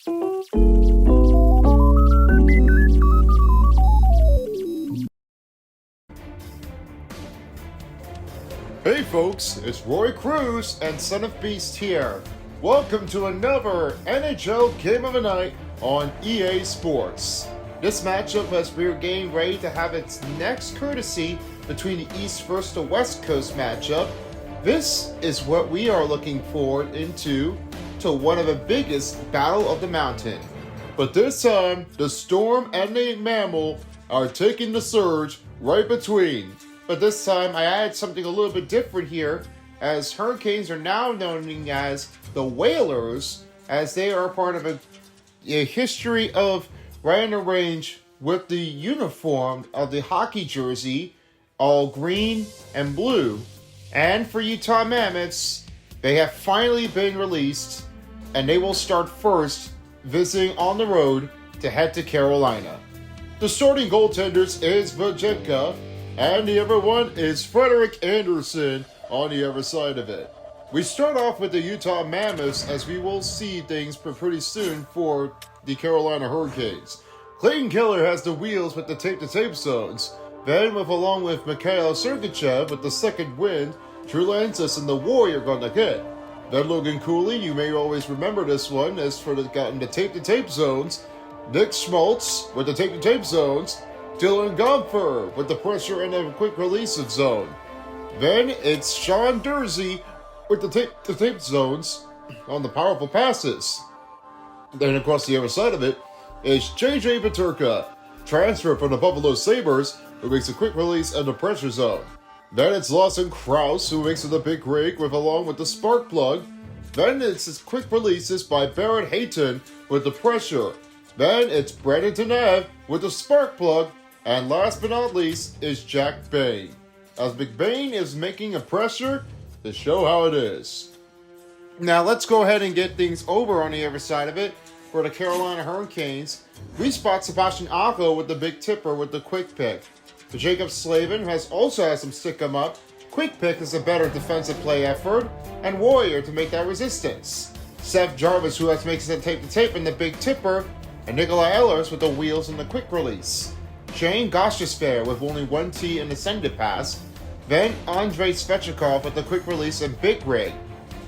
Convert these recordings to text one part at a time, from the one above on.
Hey folks, it's Roy Cruz and Son of Beast here. Welcome to another NHL Game of the Night on EA Sports. This matchup, as we're getting ready to have its next courtesy between the East versus the West Coast matchup, this is what we are looking forward into to one of the biggest Battle of the Mountain. But this time, the Storm and the Mammoth are taking the surge right between. But this time I added something a little bit different here, as Hurricanes are now known as the Whalers, as they are part of a history of right on the range with the uniform of the hockey jersey, all green and blue. And for Utah Mammoths, they have finally been released, and they will start first visiting on the road to head to Carolina. The starting goaltenders is Vajetka, and the other one is Frederik Andersen on the other side of it. We start off with the Utah Mammoths, as we will see things pretty soon for the Carolina Hurricanes. Clayton Keller has the wheels with the tape-to-tape zones. Then, along with Mikhail Sergachev with the second wind, Drew Lancis and the Warrior gonna get. Then Logan Cooley, you may always remember this one, as for the tape-to-tape zones. Nick Schmaltz with the tape-to-tape zones. Dylan Gompher with the pressure and the quick release of zone. Then it's Sean Dursey with the tape zones on the powerful passes. Then across the other side of it is JJ Peterka, transfer from the Buffalo Sabres, who makes a quick release and the pressure zone. Then it's Lawson Krause, who makes it the big rake along with the spark plug. Then it's his quick releases by Barrett Hayton with the pressure. Then it's Brandon Tanev with the spark plug. And last but not least is Jack Bain, as McBain is making a pressure to show how it is. Now let's go ahead and get things over on the other side of it for the Carolina Hurricanes. We spot Sebastian Aho with the big tipper with the quick pick. The Jacob Slavin also has some stick 'em up. Quick pick is a better defensive play effort, and Warrior to make that resistance. Seth Jarvis, who makes the tape-to-tape in the big tipper, and Nikolai Ehlers with the wheels and the quick release. Shane Gostisbehere with only one T in the send-it pass. Then Andrei Svechnikov with the quick release and big rig.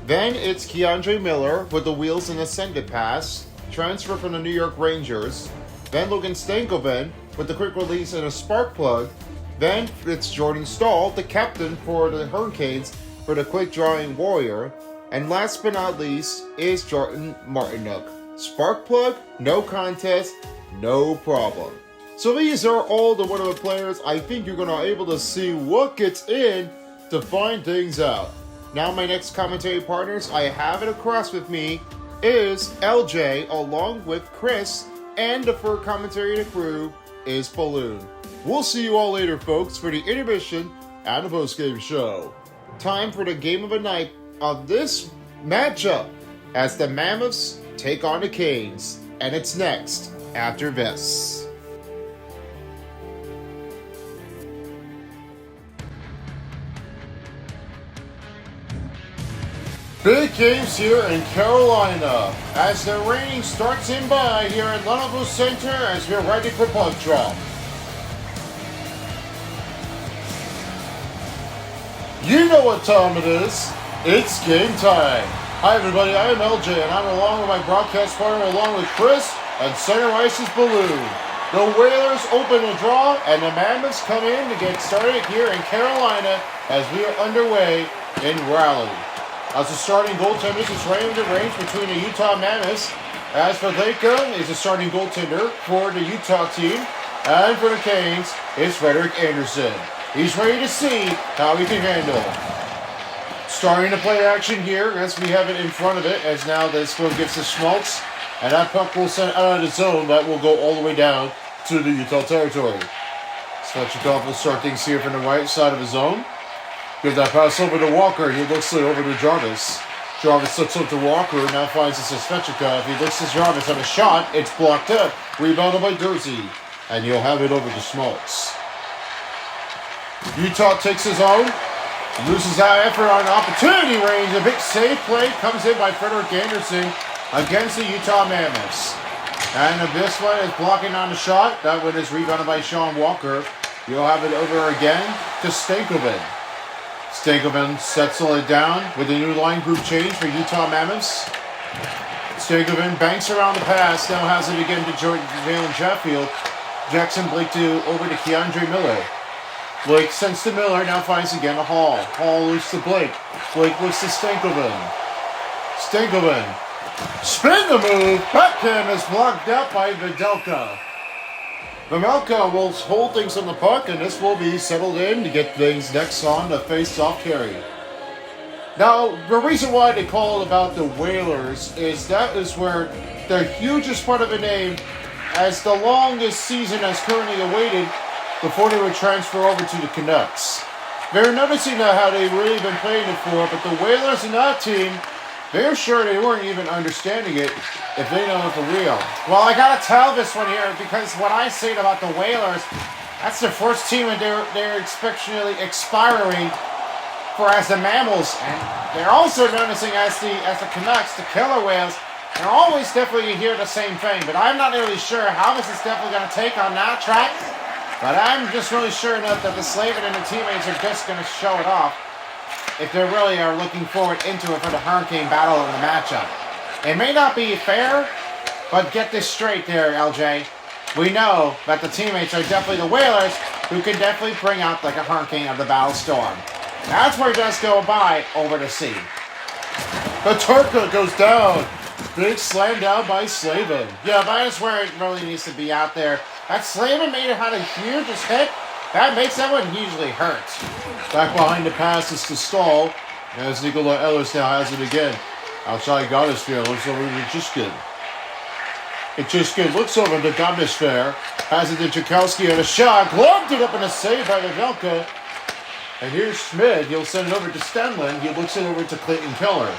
Then it's Keandre Miller with the wheels and the send-it pass, transfer from the New York Rangers. Then Logan Stankoven with the quick release and a spark plug. Then it's Jordan Stahl, the captain for the Hurricanes, for the quick drawing Warrior. And last but not least is Jordan Martinook. Spark plug, no contest, no problem. So these are all the one of the players. I think you're going to be able to see what gets in to find things out. Now my next commentary partners I have it across with me is LJ along with Chris, and the third commentary in the crew is Balloon. We'll see you all later, folks, for the intermission and the post-game show. Time for the game of the night of this matchup as the Mammoths take on the Canes, and it's next after this. Big games here in Carolina as the rain starts in by here at Lenovo Center as we're ready for puck drop. You know what time it is. It's game time. Hi everybody, I am LJ and I'm along with my broadcast partner along with Chris and center ice is Balloon. The Whalers open the draw and the Mammoths come in to get started here in Carolina as we are underway in Raleigh. As the starting goaltenders, it's right in the range between the Utah Mammoths. As for Leica is the starting goaltender for the Utah team. And for the Canes, it's Frederik Andersen. He's ready to see how he can handle. Starting to play action here as we have it in front of it, as now this one gets to Schmaltz. And that puck will send out of the zone that will go all the way down to the Utah territory. Svechnikov will start things here from the right side of the zone. Give that pass over to Walker. He looks over to Jarvis. Jarvis looks up to Walker. Now finds it to Svechnikov. He looks to Jarvis on a shot. It's blocked up. Rebounded by Dursey. And he'll have it over to Schmaltz. Utah takes his own. Loses that effort on opportunity range. A big save play comes in by Frederik Andersen against the Utah Mammoths. And if this one is blocking on the shot, that one is rebounded by Sean Walker. You'll have it over again to Stankoven. Stankoven settles it down with a new line group change for Utah Mammoths. Stankoven banks around the pass, now has it again to Jalen Sheffield. Jackson Blake over to Keandre Miller. Blake sends to Miller, now finds again to Hall. Hall looks to Blake. Blake looks to Stankoven. Stankoven. Spin the move. Backhand is blocked out by Videlka. Videlka will hold things on the puck, and this will be settled in to get things next on the face-off carry. Now, the reason why they call it about the Whalers is that is where the hugest part of the name, as the longest season has currently awaited before they would transfer over to the Canucks. They're noticing now how they've really been playing it for, but the Whalers in that team, they're sure they weren't even understanding it if they know it for real. Well, I gotta tell this one here because what I say about the Whalers, that's their first team and they're expectantly expiring for as the Mammals, and they're also noticing as the Canucks, the Killer Whales. They're always definitely hear the same thing, but I'm not really sure how this is definitely going to take on that track. But I'm just really sure enough that the Slavin and the teammates are just going to show it off if they really are looking forward into it for the Hurricane battle in the matchup. It may not be fair, but get this straight there, LJ. We know that the teammates are definitely the Whalers who can definitely bring out like a hurricane of the battle storm. That's where it does go by over the sea. The Turka goes down. Big slam down by Slavin. Yeah, that's where it really needs to be out there. That Slavin made it had a hugest hit. That makes that one usually hurt. Back behind the pass is to Stahl. As Nikola Ellis now has it again. Outside Goddesfair looks over to Jiskin. Jiskin looks over to Goddesfair. Has it to Tchaikovsky and a shot. Gloved it up in a save by Videlka. And here's Schmid. He'll send it over to Stenlin. He looks it over to Clayton Keller.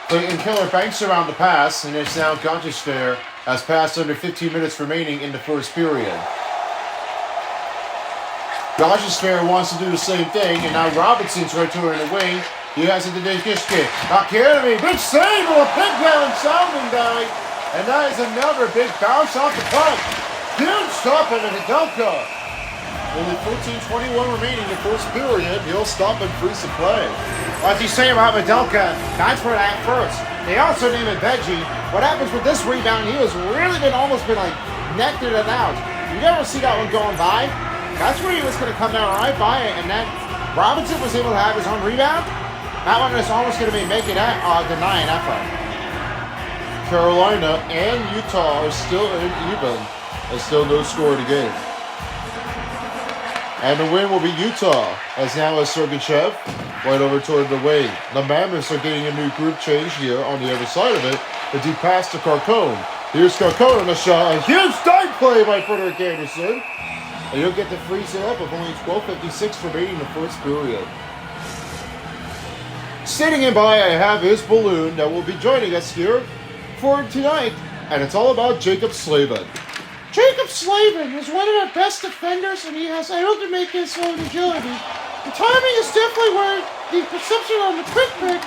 Clayton Keller banks around the pass, and it's now Goddesfair has passed under 15 minutes remaining in the first period. Goddesfair wants to do the same thing, and now Robinson's right to her in the wing. He has it to Dishkin. Academy, big save with a pig down sounding dive. And that is another big bounce off the puck. Huge stop at Videlka. Only 14:21 remaining in the first period. He'll stop and freeze the play. What's he say about Videlka? That's for that first. They also name it Veggie. What happens with this rebound? He has really almost been like netted it out. You never see that one going by. That's where he was going to come down right by it, and then Robinson was able to have his own rebound. That one is almost going to be making that denying effort. Carolina and Utah are still in even. There's still no score in the game. And the win will be Utah, as now is Sergachev right over toward the wing. The Mammoths are getting a new group change here on the other side of it. The deep pass to Carcone. Here's Carcone on the shot. A huge dive play by Frederick Anderson. And you'll get to freeze it up with only 12:56 remaining in the first period. Sitting in by, I have his balloon that will be joining us here for tonight. And it's all about Jacob Slavin. Jacob Slavin is one of our best defenders, and he has able to make his own agility. The timing is definitely where the perception on the quick pick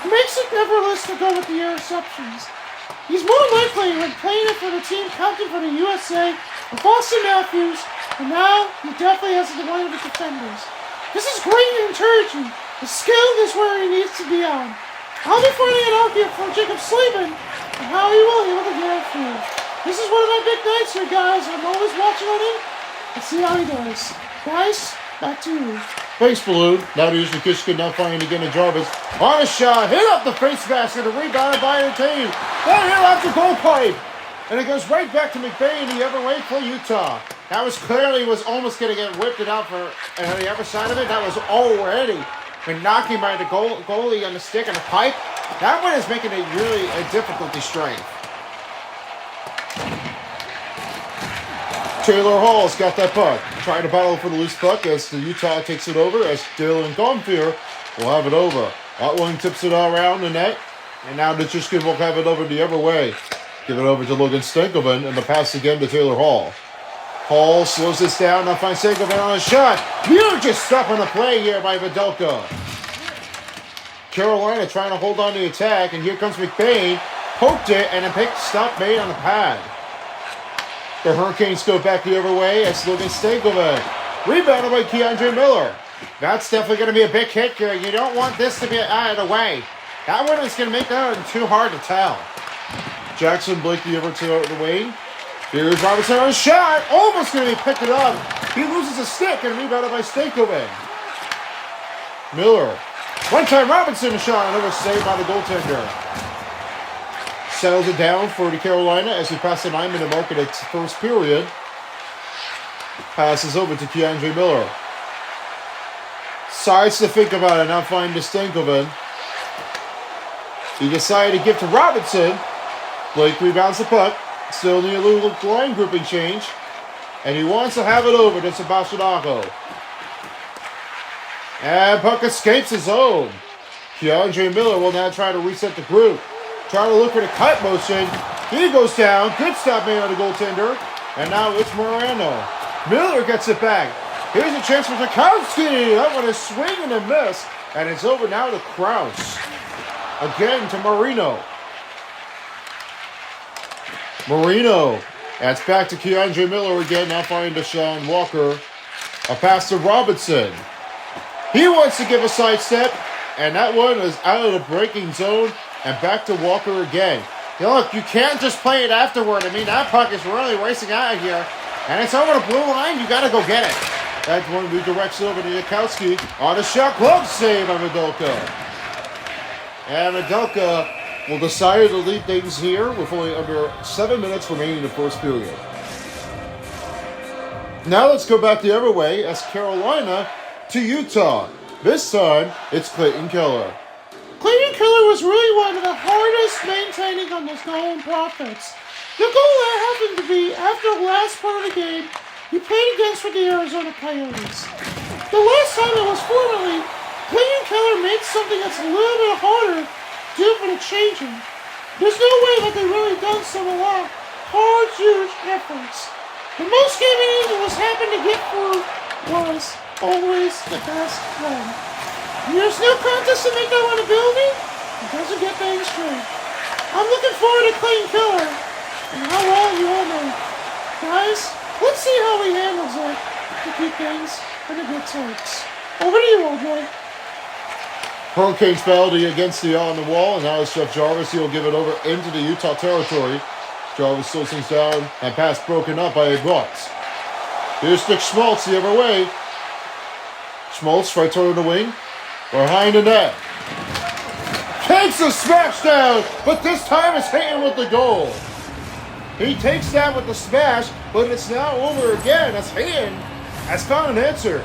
makes it effortless to go with the interceptions. He's more likely when playing it for the team captain for the USA, with Austin Matthews, and now he definitely has one of the defenders. This is great and encouraging. The skill is where he needs to be on. I'll be finding it out here from Jacob Slavin and how he will be able to get it through. This is one of my big nights here, guys. I'm always watching on him. Let's see how he does. Guys, back to you. Thanks, Balloon. Now to use the Kishkin, now finding again to Jarvis. On a shot, hit up the face basket, and rebounded by the team. Then hit off the goal pipe. And it goes right back to McBain the other way for Utah. That was clearly almost going to get whipped it out for the other side of it. That was already been knocking by the goalie on the stick and the pipe. That one is making it really a difficulty strength. Taylor Hall's got that puck. Trying to battle for the loose puck as the Utah takes it over as Dylan Gonfier will have it over. That one tips it all around the net. And now Nichushkin will have it over the other way. Give it over to Logan Stankoven and the pass again to Taylor Hall. Hall slows this down. Now finds Stankoven on a shot. Huge stop on the play here by Videlka. Carolina trying to hold on to the attack. And here comes McBain. poked it, and a big stop made on the pad. The Hurricanes go back the other way as Logan Stankovic. Rebounded by Keandre Miller. That's definitely going to be a big hit here. You don't want this to be out of the way. That one is going to make that one too hard to tell. Jackson Blakey over to the wing. Here's Robinson on a shot. Almost going to be picked it up. He loses a stick and rebounded by Stankovic. Miller. One-time Robinson a shot. Another save by the goaltender. Settles it down for the Carolina as we pass the 9-minute mark in its first period. Passes over to Keandre Miller. Decides to think about it, now find to Stankovic. He decided to give to Robinson. Blake rebounds the puck. Still need a little line grouping change. And he wants to have it over to Sebastian Aho. And puck escapes his zone. Keandre Miller will now try to reset the group. Trying to look for the cut motion. He goes down. Good stop made on the goaltender. And now it's Moreno. Miller gets it back. Here's a chance for Tarkowski. That one is swing and a miss. And it's over now to Krause. Again to Marino. Marino. That's back to Keandre Miller again. Now finding Deshaun Walker. A pass to Robinson. He wants to give a sidestep. And that one is out of the breaking zone. And back to Walker again. Now look, you can't just play it afterward. I mean, that puck is really racing out of here. And it's over the blue line. You got to go get it. That one redirects over to Yakowski on a shot glove save by Medelka. And Medelka will decide to lead things here with only under 7 minutes remaining in the first period. Now let's go back the other way as Carolina to Utah. This time, it's Clayton Keller. Clayton Keller was really one of the hardest maintaining on those Golden Prophets. The goal that happened to be after the last part of the game he played against for the Arizona Coyotes. The last time it was formally, Clayton Keller made something that's a little bit harder due for the changing. There's no way that they really done some a lot hard, huge efforts. The most game innings was happened to get through was always the best play. There's no contest to make that one a building. It doesn't get things straight. I'm looking forward to Clayton Keller and how well you all know. Guys, let's see how he handles it to keep things in the good takes. Over to you, old boy. Hurricanes penalty against the on the wall, and now it's Jeff Jarvis. He'll give it over into the Utah territory. Jarvis slows things down, and pass broken up by a Bucks. Here's Nick Schmaltz the other way. Schmaltz right toward the wing. Behind the net. Takes the smash down, but this time it's hitting with the goal. He takes that with the smash, but it's now over again as Hayden has found an answer.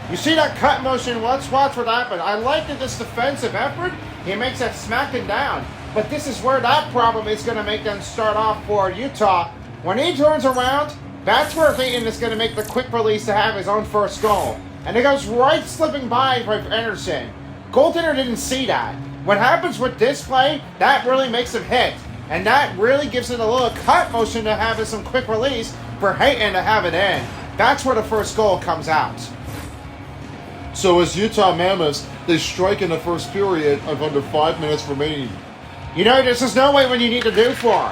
You see that cut motion? Let's watch what happened. I like that this defensive effort, he makes that smacking down. But this is where that problem is going to make them start off for Utah. When he turns around, that's where Hayden is going to make the quick release to have his own first goal. And it goes right slipping by Anderson. Goaltender didn't see that. What happens with this play, that really makes him hit. And that really gives it a little cut motion to have some quick release for Hayton to have it in. That's where the first goal comes out. So as Utah Mammoths, they strike in the first period of under 5 minutes remaining. You know, this is no way what you need to do for.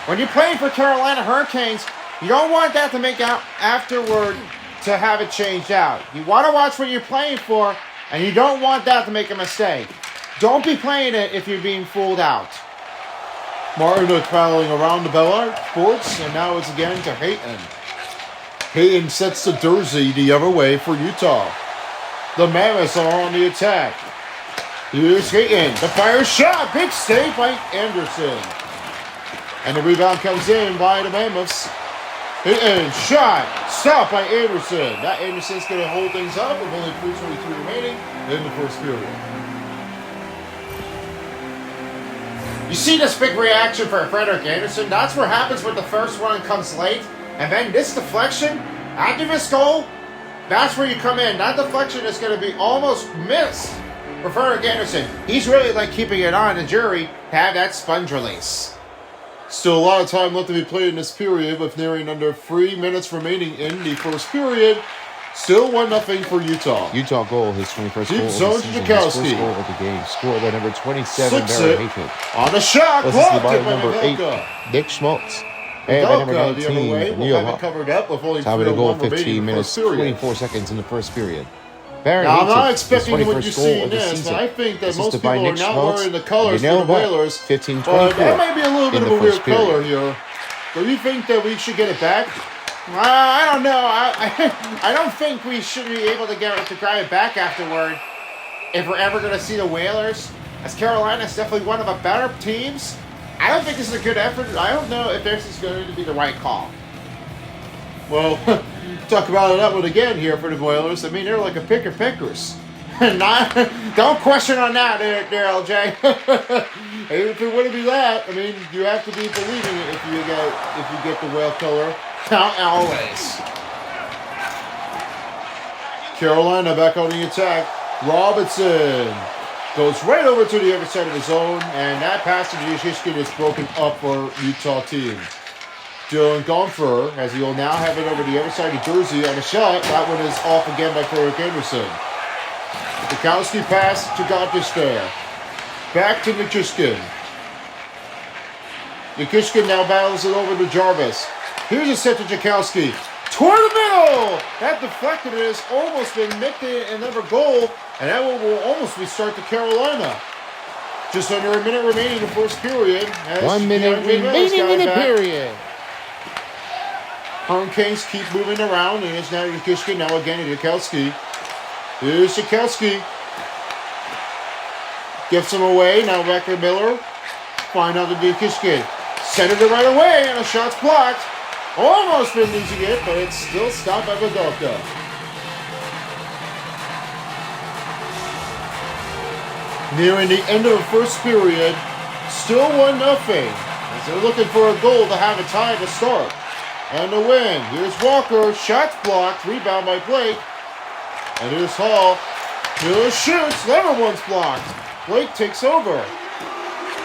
When you're playing for Carolina Hurricanes, you don't want that to make out afterward to have it changed out. You want to watch what you're playing for, and you don't want that to make a mistake. Don't be playing it if you're being fooled out. Martin traveling around the Bellard Sports, and now it's again to Hayton. Hayton sets the jersey the other way for Utah. The Mammoths are on the attack. Here's Hayton. The fire shot. Big save by Anderson. And the rebound comes in by the Mammoths. Hayton shot. Stopped by Anderson. That Anderson's going to hold things up with only 3:22 remaining in the first period. You see this big reaction for Frederik Andersen? That's what happens when the first one comes late. And then this deflection, after this goal, that's where you come in. That deflection is going to be almost missed for Frederik Andersen. He's really like keeping it on the jury to have that sponge release. Still a lot of time left to be played in this period with nearing under 3 minutes remaining in the first period. Still 1-0 for Utah. Utah goal, his 21st Deep goal of zone the to season, his Jakowski. first goal of the game. Scored by number 27, Slicks Barry it. Hayton. On the shot, This is the blocked body it by number 8, Nedelka. Nick Schmaltz. And by number Nedelka the other 19, way. We'll Neil have it Hawk. covered up with only Time of the 3:01 goal, remaining 15 in the minutes, first period. 24 seconds in the first period. Barry Now, I'm Hayton, not his expecting what 21st you goal see in of the this, season. but I think that most Assisted people by are Nick not Schmaltz. wearing the colors for the Nailed that. Whalers. 15-24 But that might be a little bit in of a the weird first period. color here. Do you think that we should get it back? I don't know. I don't think we should be able to grab it back afterward if we're ever going to see the Whalers. As Carolina's definitely one of the better teams, I don't think this is a good effort. I don't know if this is going to be the right call. Well, talk about that one again here for the Whalers. I mean, they're like a pickers. Don't question on that, there, LJ. If it wouldn't be that, I mean, you have to be believing it if you get the whale color. Count always. Carolina back on the attack. Robinson goes right over to the other side of the zone, and that pass to Yashishkin is broken up for Utah team. Dylan Gonfer, as he will now have it over the other side of Jersey on a shot. That one is off again by Frederick Anderson. Jakowski pass to Goddish there. Back to Nikishkin. Nikishkin now battles it over to Jarvis. Here's a set to Jakowski. Toward the middle! That deflected it has almost been nicked in another goal, and that one will almost restart to Carolina. Just under a minute remaining in the first period. 1 minute remaining in the period. Hurricanes keep moving around, and it's now Nikishkin, now again to Jakowski. Here's Jakowski. Gets him away, now back to Miller. Find out the Nikishkin. Send it right away, and the shot's blocked. Almost been losing it, but it's still stopped by Vidalka. Nearing the end of the first period, still 1-0. As they're looking for a goal to have a tie to start. And the win. Here's Walker, shots blocked, rebound by Blake. And here's Hall. Miller shoots, another one's blocked. Blake takes over.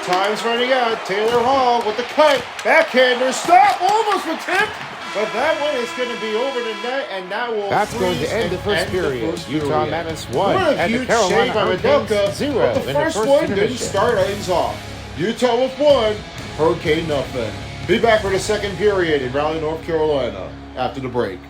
Time's running out. Taylor Hall with the cut. Backhander. Stop. Almost a tip. But that one is going to be over the net, and that will That's going to end the first period. Utah Mammoths 1 What a and the huge Carolina save by Hurricanes Vidalka. 0 But the in the first first one didn't intermission. start things off. Utah with 1, Hurricane nothing. Be back for the second period in Raleigh, North Carolina after the break.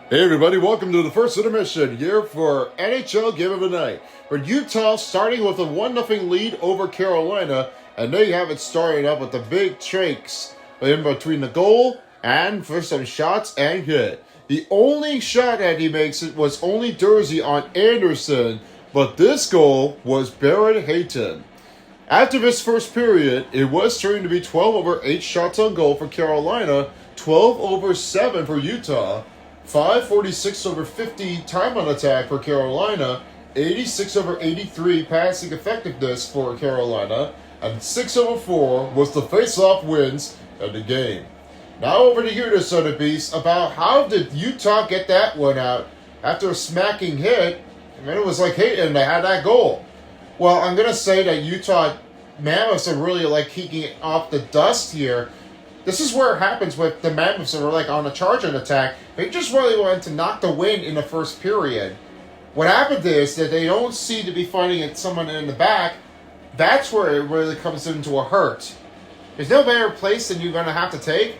Hey everybody, welcome to the first intermission here for NHL Game of the Night. For Utah starting with a 1-0 lead over Carolina, and they have it starting up with the big shakes in between the goal and for some shots and hit. The only shot that he makes was only Jersey on Anderson, but this goal was Barrett Hayton. After this first period, it was turning to be 12 over 8 shots on goal for Carolina, 12 over 7 for Utah, 546 over 50 time on attack for Carolina, 86 over 83 passing effectiveness for Carolina, and 6 over 4 was the face-off wins of the game. Now over to you, Son of Beast, about how did Utah get that one out after a smacking hit, and then it was like Hayton that had that goal. Well, I'm going to say that Utah Mammoths are really like kicking off the dust here. This is where it happens with the Mammoths that are like on a charging attack. They just really wanted to knock the wind in the first period. What happened is that they don't seem to be fighting at someone in the back. That's where it really comes into a hurt. There's no better place than you're going to have to take.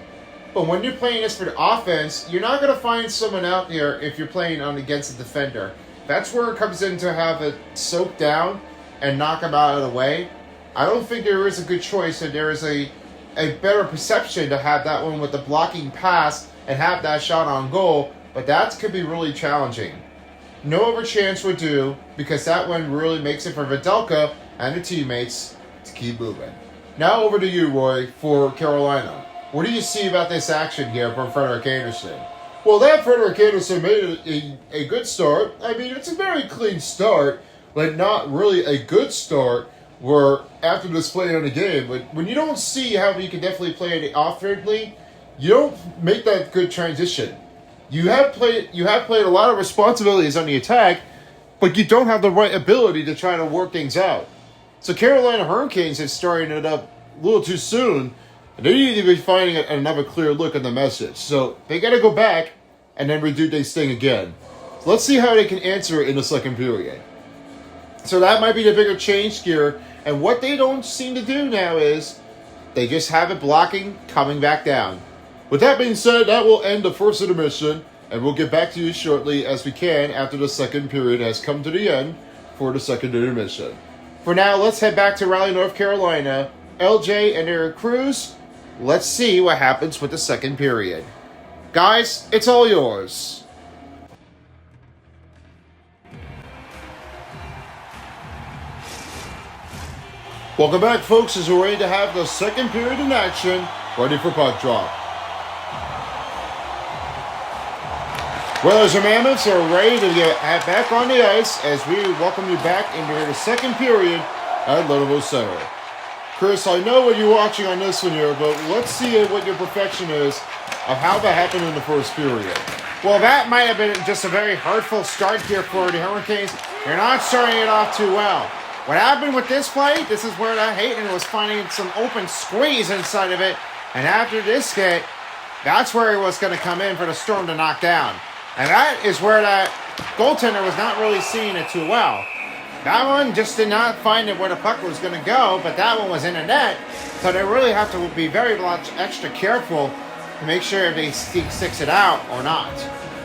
But when you're playing this for the offense, you're not going to find someone out there if you're playing on against a defender. That's where it comes in to have it soak down and knock them out of the way. I don't think there is a good choice, and there is a better perception to have that one with the blocking pass and have that shot on goal, but that could be really challenging. No other chance would do, because that one really makes it for Vidalka and the teammates to keep moving. Now over to you, Roy, for Carolina. What do you see about this action here from Frederick Anderson? Well, that Frederick Anderson made a good start. I mean, it's a very clean start, but not really a good start where after this play on the game. But when you don't see how you can definitely play it offensively, you don't make that good transition. You have played a lot of responsibilities on the attack, but you don't have the right ability to try to work things out. So Carolina Hurricanes is starting it up a little too soon. And they need to be finding another clear look at the message. So they got to go back and then redo this thing again. So let's see how they can answer it in the second period. So that might be the bigger change here. And what they don't seem to do now is they just have it blocking, coming back down. With that being said, that will end the first intermission. And we'll get back to you shortly as we can after the second period has come to the end for the second intermission. For now, let's head back to Raleigh, North Carolina. LJ and Eric Cruz, let's see what happens with the second period. Guys, it's all yours. Welcome back, folks, as we're ready to have the second period in action, ready for puck drop. Whalers and Mammoths are ready to get back on the ice as we welcome you back into the second period at Leadville Center. Chris, I know what you're watching on this one here, but let's see what your perfection is of how that happened in the first period. Well, that might have been just a very hurtful start here for the Hurricanes. They're not starting it off too well. What happened with this play, this is where the Hayton was finding some open squeeze inside of it, and after this hit, that's where he was going to come in for the Storm to knock down. And that is where that goaltender was not really seeing it too well. That one just did not find it where the puck was going to go, but that one was in the net. So they really have to be very much extra careful to make sure if they sticks it out or not.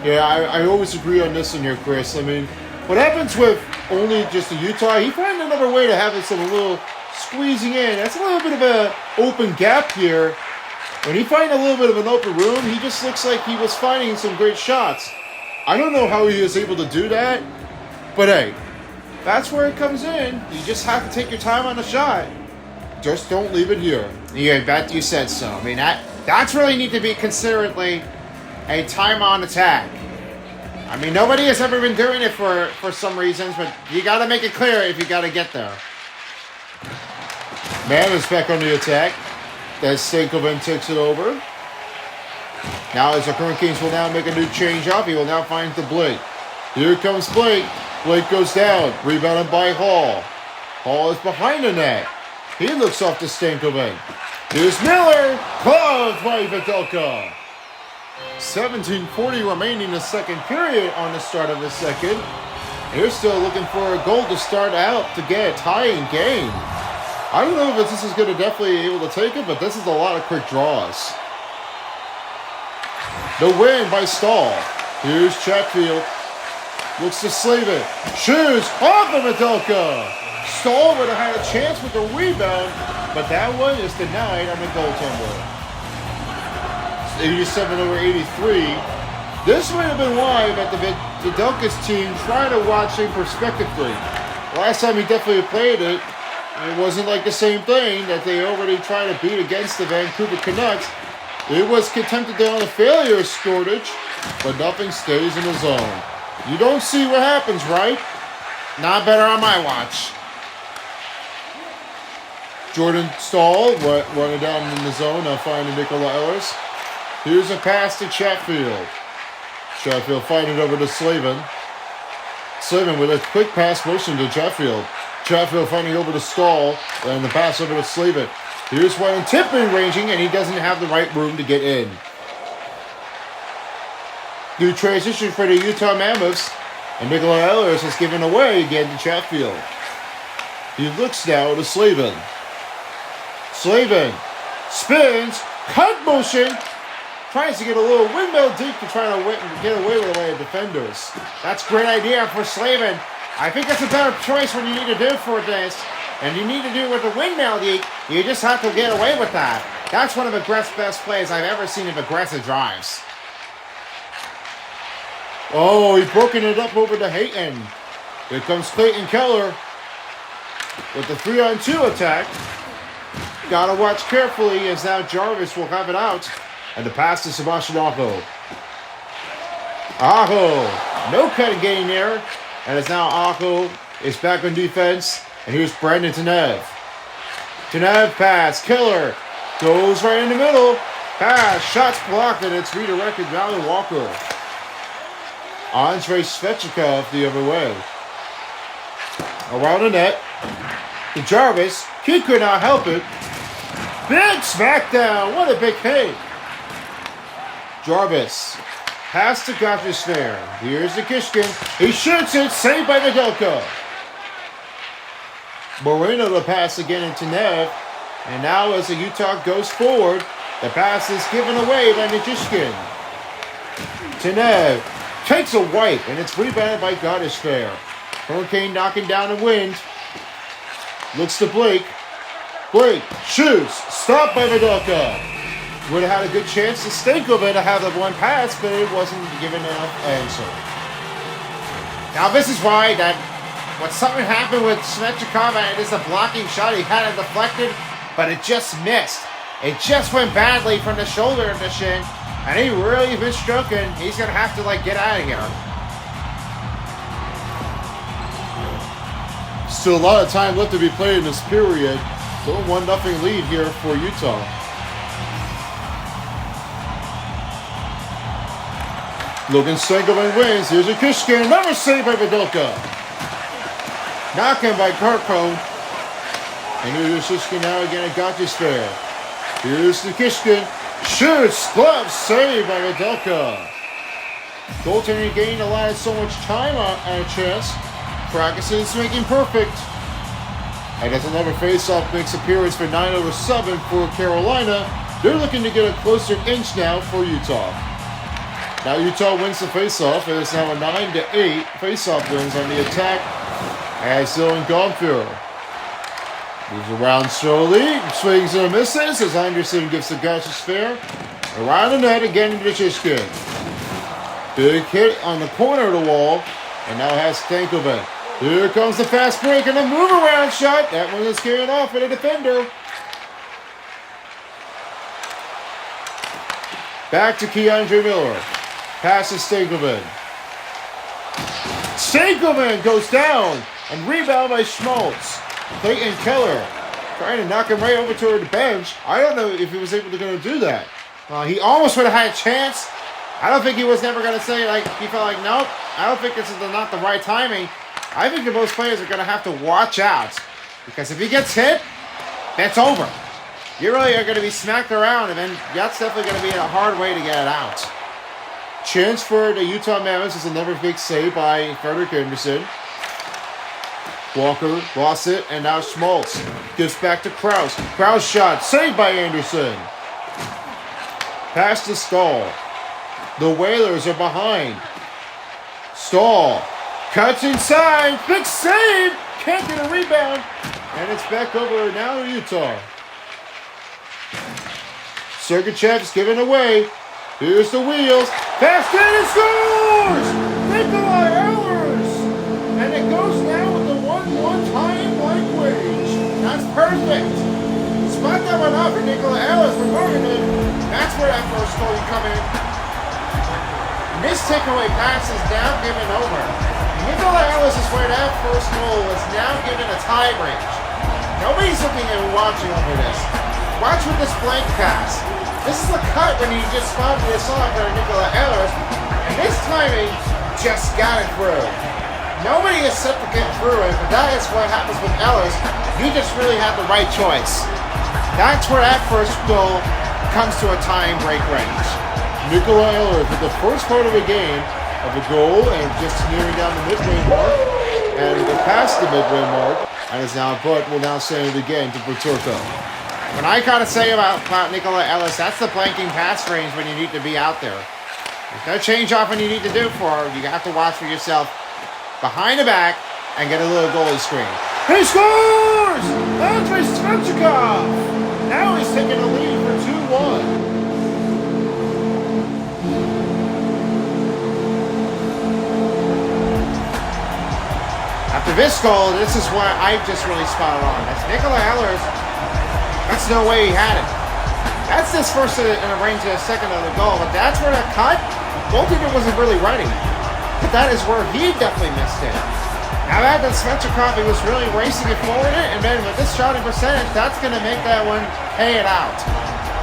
Yeah, I always agree on this one here, Chris. I mean, what happens with only just a Utah, he finds another way to have it some little squeezing in. That's a little bit of an open gap here. When he finds a little bit of an open room, he just looks like he was finding some great shots. I don't know how he was able to do that, but hey, that's where it comes in. You just have to take your time on the shot. Just don't leave it here. Yeah, bet you said so. I mean, that's really need to be considerately a time on attack. I mean, nobody has ever been doing it for some reasons, but you got to make it clear if you got to get there. Man is back on the attack. As Stankoven takes it over. Now as the Hurricanes will now make a new change up, he will now find the Blake. Here comes Blake. Blake goes down. Rebounded by Hall. Hall is behind the net. He looks off to Stankoven. Here's Miller. Closed by Videlka. 17:40 remaining in the second period on the start of the second. They're still looking for a goal to start out to get a tying game. I don't know if this is going to definitely be able to take it, but this is a lot of quick draws. The win by Stahl. Here's Chatfield. Looks to Slavin. Shoots off of Medelka. Stahl would have had a chance with the rebound, but that one is denied on the goaltender. 87/83. This might have been why that the Medelka's team tried to watch him prospectively. Last time he definitely played it, it wasn't like the same thing that they already tried to beat against the Vancouver Canucks. It was attempted on a failure shortage, but nothing stays in the zone. You don't see what happens, right? Not better on my watch. Jordan Stahl running down in the zone, now finding Nicola Ellis. Here's a pass to Chatfield. Chatfield fighting over to Slavin. Slavin with a quick pass motion to Chatfield. Chatfield finding over to Stahl, and the pass over to Slavin. Here's one Tippin ranging, and he doesn't have the right room to get in. New transition for the Utah Mammoths, and Nicola Ellis is given away again to Chatfield. He looks now to Slavin. Slavin spins, cut motion, tries to get a little windmill deep to try to get away with the defenders. That's a great idea for Slavin. I think that's a better choice when you need to do for this. And you need to do with the windmill deep. You just have to get away with that. That's one of the best plays I've ever seen of aggressive drives. Oh, he's broken it up over to Hayton. Here comes Clayton Keller with the 3-on-2 attack. Gotta watch carefully as now Jarvis will have it out. And the pass to Sebastian Aho. Aho, no cutting getting there. And it's now Aho is back on defense. And here's Brandon Tanev. Tanev pass, Keller goes right in the middle. Pass, shots blocked, and it's redirected down to Walker. Andrei Svechnikov the other way. Around the net. to Jarvis. He could not help it. Big smackdown. What a big hit. Jarvis. Pass to Gotcha's fair. Here's the Kishkin. He shoots it. Saved by Videlka. Moreno to pass again into Nev. And now as the Utah goes forward, the pass is given away by Nijishkin. To Nev. Takes a wipe, and it's rebounded by Gotcha's fair. Hurricane knocking down the wind. Looks to Blake. Blake shoots. Stopped by Videlka. Would have had a good chance to Stankovic to have the one pass, but it wasn't given enough answer. Now this is why that when something happened with Svechnikov, and it is a blocking shot, he had it deflected, but it just missed. It just went badly from the shoulder to the shin, and he really been stroking. He's gonna have to get out of here. Still a lot of time left to be played in this period. Still a 1-0 lead here for Utah. Logan Stankovic wins. Here's a Kishkin. Another save by Videlka. Knocking by Karko. And here's Kishkin now again at Gotcha's fair. Here's the Kishkin. Shoots. Glove save by Videlka. Goaltending gained allowed so much time on a chance. Practices making perfect. And as another faceoff makes appearance for 9/7 for Carolina, they're looking to get a closer inch now for Utah. Now Utah wins the faceoff, and it's now a 9-8 faceoff wins on the attack as Dylan Gomfield moves around slowly, swings and misses as Anderson gives the Gotcha's fair. Around the net again to Shishkin. Big hit on the corner of the wall, and now has Stankovic. Here comes the fast break and a move around shot. That one is carried off by the defender. Back to Keandre Miller. Passes Stankovic. Stankovic goes down and rebound by Schmaltz. Clayton Keller trying to knock him right over toward the bench. I don't know if he was able to do that. He almost would have had a chance. I don't think he was never going to say, he felt nope, I don't think this is not the right timing. I think that most players are going to have to watch out. Because if he gets hit, that's over. You really are going to be smacked around, and then that's definitely going to be a hard way to get it out. Chance for the Utah Mammoths is another big save by Frederick Anderson. Walker lost it, and now Schmaltz gives back to Krause. Krause shot, saved by Anderson. Pass to Stahl. The Whalers are behind. Stahl cuts inside, big save, can't get a rebound, and it's back over now to Utah. Sergachev's given away. Here's the wheels. Fast in and scores! Nikolai Ehlers! And it goes now with the 1-1 tie blank wage. That's perfect. Spot that one up for Nikolai Ehlers from Morgan. That's where that first goal come in. And this takeaway pass is now given over. Nikolai Ehlers is where that first goal is now given a tie range. Nobody's looking and watching over this. Watch with this blank pass. This is the cut when he just spotted this off for Nikolai Ehlers, and this timing just got it through. Nobody is set to get through it, but that is what happens with Ehlers. You just really have the right choice. That's where that first goal comes to a time break range. Nikolai Ehlers with the first part of the game of a goal and just nearing down the midway mark, and past the midway mark, and is now, but will now send it again to Peturko. When I gotta say about Nikolai Ehlers, that's the blanking pass range when you need to be out there. There's no change off when you need to do for. You have to watch for yourself behind the back and get a little goalie screen. He scores! Andrei Svechnikov! Now he's taking a lead for 2-1. After this goal, this is why I just really spot on. That's Nikolai Ehlers. That's no way he had it. That's this first in a range of a second of the goal, but that's where that cut, goalkeeper wasn't really ready. But that is where he definitely missed it. Now that Svechnikov, he was really racing it forward, and then with this shotting percentage, that's going to make that one pay it out.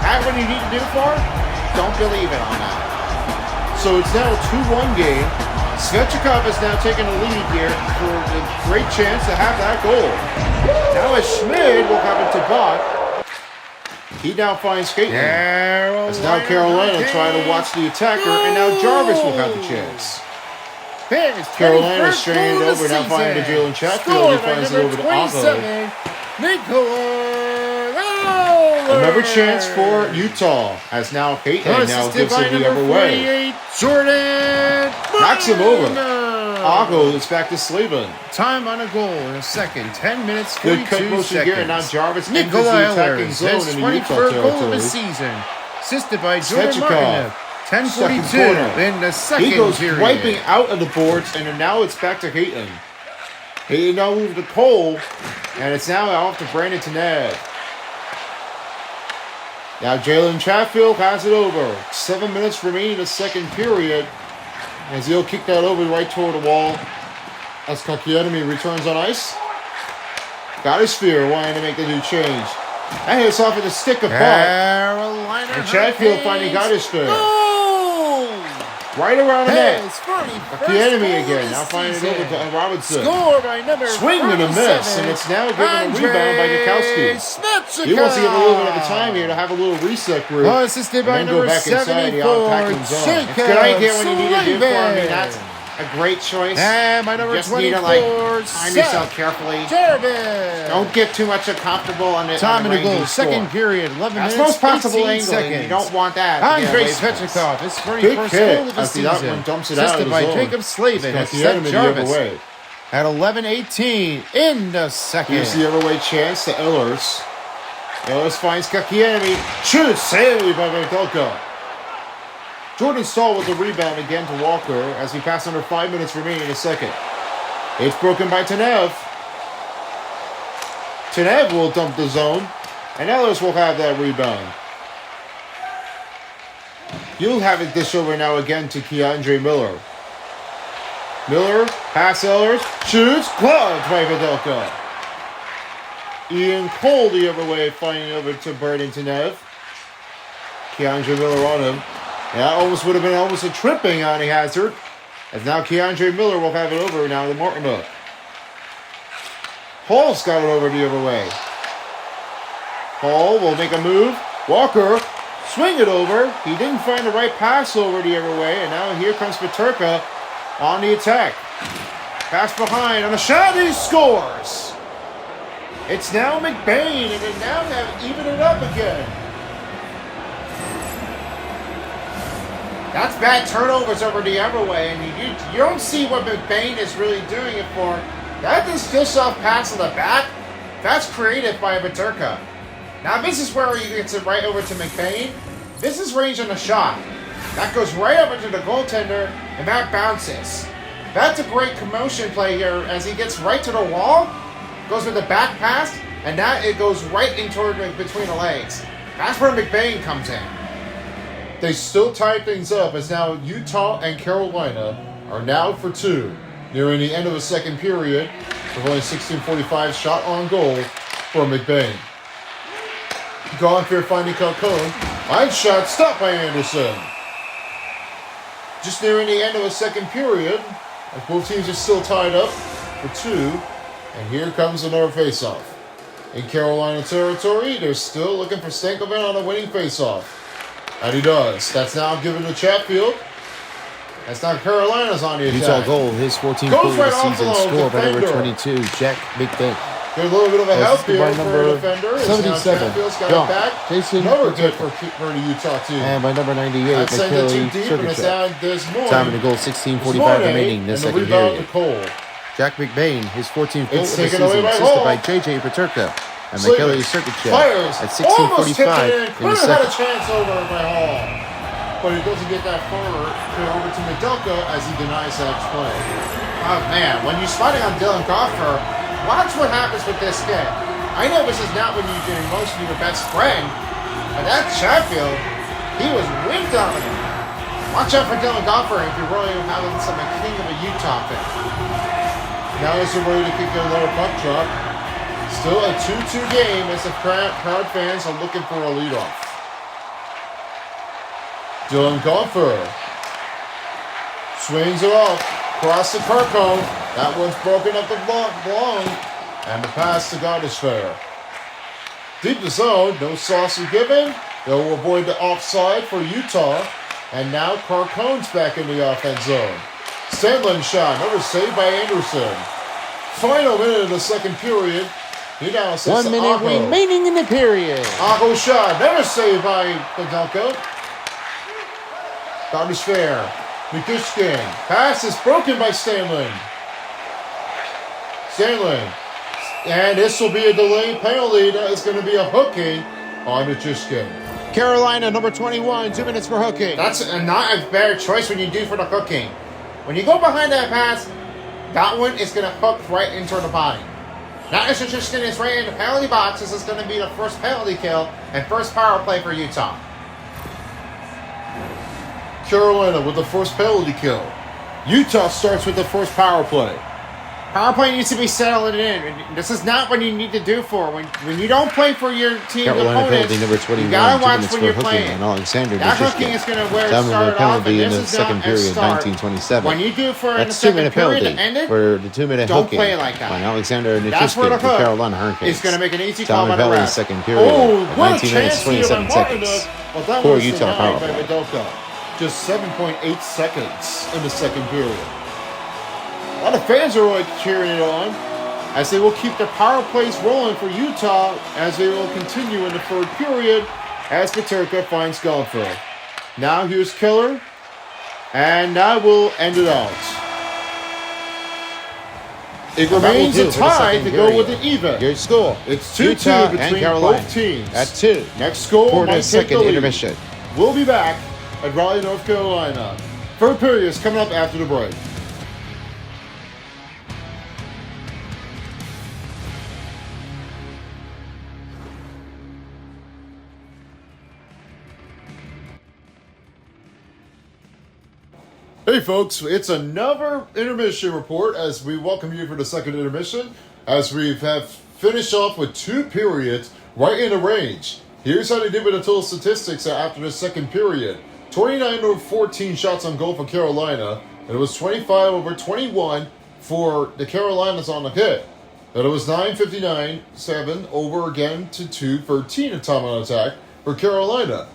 That what you need to do for? Don't believe it on that. So it's now a 2-1 game. Svechnikov is now taking the lead here for a great chance to have that goal. Now as Schmid will have it to Bott. He now finds Caitlin. As now Carolina trying to watch the attacker, and now Jarvis will have the chance. Carolina straining it over, now finding to Jalen Chatfield. He finds it over to Ago. Another chance for Utah, as now Caitlin now gives it the other way. Jordan Knocks him over. Ago is back to Slavin. Time on a goal in a second. 10 minutes, Good 42 cut motion seconds. here, and now Jarvis enters Nikolai the attacking Ehlers, zone his in the Utah 23rd goal of territory. the season. Assisted by Jordan Svechnikov, Martinook. second 10:42 corner. in the second He goes period. wiping out of the boards, and now it's back to Caitlin. He now moved to Cole, and it's now off to Brandon Tanev. Now Jalen Chatfield has it over. 7 minutes remaining in the second period. As he'll kick that over right toward the wall. As Kakienemy returns on ice. Got his spear, wanting to make the new change. That hits off of the stick of Buck. Carolina And Chatfield finally got his spear. Right around the net. Kakienemy again. Now finding it over to Robinson. Score by number Swing and a miss, and it's now given a rebound by Gakowski. He wants to give a little bit of time here to have a little reset group. Oh, assisted by and then go number back inside the 74, attacking zone. Jacob It's good idea when you need to do for me. Slavin. That's a great choice. And by number Just need 24, to time yourself carefully. Jarvis. Don't get too much comfortable on the Time on in the the goal. range and Second score. period. 11 That's minutes. most possible 18 angle, and seconds. you don't want that. to get Andrei away from us. Svechnikov, his Big 31st hit. goal of the As the other one season. dumps it out Assisted of by his zone. Jacob Slavin. It's Has got the set enemy the other Jarvis way. at 11:18 in the second. Here's the other way chance to Ehlers. Ehlers finds Kakienemy. Shoots. Saved by Vandelka. Jordan Stahl with the rebound again to Walker as we pass under 5 minutes remaining in the second. It's broken by Tanev. Tanev will dump the zone, and Ehlers will have that rebound. You'll have it dish over now again to Keandre Miller. Miller, pass Ehlers, shoots, gloves by Videlka. Ian Cole the other way, finding over to Brandon Tanev. Keandre Miller on him. That almost would have been almost a tripping on a hazard. As now Keandre Miller will have it over now to Martinook. Hall's got it over the other way. Hall will make a move. Walker, swing it over. He didn't find the right pass over the other way, and now here comes Peterka on the attack. Pass behind on the shot, he scores! It's now McBain, and they now have evened it up again. That's bad turnovers over the other way, and you don't see what McBain is really doing it for. That is just off pass on the back. That's creative by Peterka. Now this is where he gets it right over to McBain. This is range on the shot. That goes right over to the goaltender, and that bounces. That's a great commotion play here as he gets right to the wall, goes with the back pass, and that it goes right in toward between the legs. That's where McBain comes in. They still tie things up as now Utah and Carolina are now for two, nearing the end of the second period with only 16:45 shot on goal for McBain. Gone for finding Calcone. Line shot stopped by Anderson. Just nearing the end of the second period, as both teams are still tied up for two, and here comes another faceoff. In Carolina territory, they're still looking for Stankoven on a winning faceoff. And he does. That's now given to Chatfield. That's now Carolina's on the attack. Utah goal, his 14th goal of the season, scored by number 22, Jack McBain. Get a little bit of a help here by for number a defender. 77, Chatfield's got John it back. Jason Another hit Peterka. for the Utah team. And by number 98, That sends it too McKinley deep, and it's Sergachev. down this morning. Time in the goal, 16:45 remaining in the and second the rebound period. to Cole. Jack McBain, his 14th goal It's of the taken away season, by assisted Hall. by JJ Peterka. And Slater McKinley Sergachev fires. at Almost tipped 16:45 it in. in the Could have had a second. chance over by Hall. But he doesn't get that far over to Medelka as he denies that play. Oh man, when you're spotting on Dylan Goffer, watch what happens with this kid. I know this is not when you're doing most of your best friend, but that Chatfield, he was way dominant. Watch out for Dylan Goffer if you're really having some king of a Utah fan. Now is the way to kick another puck drop. Still a 2-2 game as the crowd fans are looking for a leadoff. Dylan Goffer swings it off. Cross to Carcone. That one's broken up the long. And the pass to God is fair. Deep the zone. No saucer given. They'll avoid the offside for Utah. And now Carcone's back in the offense zone. Sandlin shot. Another save by Anderson. Final minute of the second period. He now says 1 minute remaining in the period. Aho shot. Never saved by Padelko. God is fair. Mikushkin. Pass is broken by Stanley. And this will be a delayed penalty. That is going to be a hooking on Mikushkin. Carolina, number 21, 2 minutes for hooking. That's not a bad choice when you do for the hooking. When you go behind that pass, that one is going to hook right into the body. Now Ishishkin is right in the penalty box. This is going to be the first penalty kill and first power play for Utah. Carolina with the first penalty kill. Utah starts with the first power play. Power play needs to be settled in. This is not what you need to do for. When you don't play for your team's Carolina opponents, penalty number 21, you gotta 2 watch minutes when for you're hooking playing. on Alexander That Mikushkin. hooking is going to where it Seven-minute started off, and penalty in this the is second not a period, start. 1927. When you do for in the That's second 2-minute period penalty to end it, for the 2-minute don't hooking play it like that. on Alexander That's where Mikushkin the for hook Carolina Hurricanes. is going to make an easy call Down by the penalty ref. second period. Oh, at what a 19 minutes, chance here by 27 seconds. Martinez. Well, that For was Utah power denied by play. Videlka. Just 7.8 seconds in the second period. A lot of fans are like cheering it on, as they will keep the power plays rolling for Utah as they will continue in the third period as Paterka finds golfer. Now here's Killer, and that will end it out. It remains a tie to go with the even. Your score. It's 2-2 Utah and between Carolina. both teams. At 2. Next goal For might the take second the lead. intermission. We'll be back at Raleigh, North Carolina. Third period is coming up after the break. Hey folks, it's another intermission report as we welcome you for the second intermission as we have finished off with 2 periods right in the range. Here's how they did with the total statistics after the second period. 29 over 14 shots on goal for Carolina, and it was 25 over 21 for the Carolinas on the hit. And it was 9-59-7 over again to 2-13 in time on attack for Carolina.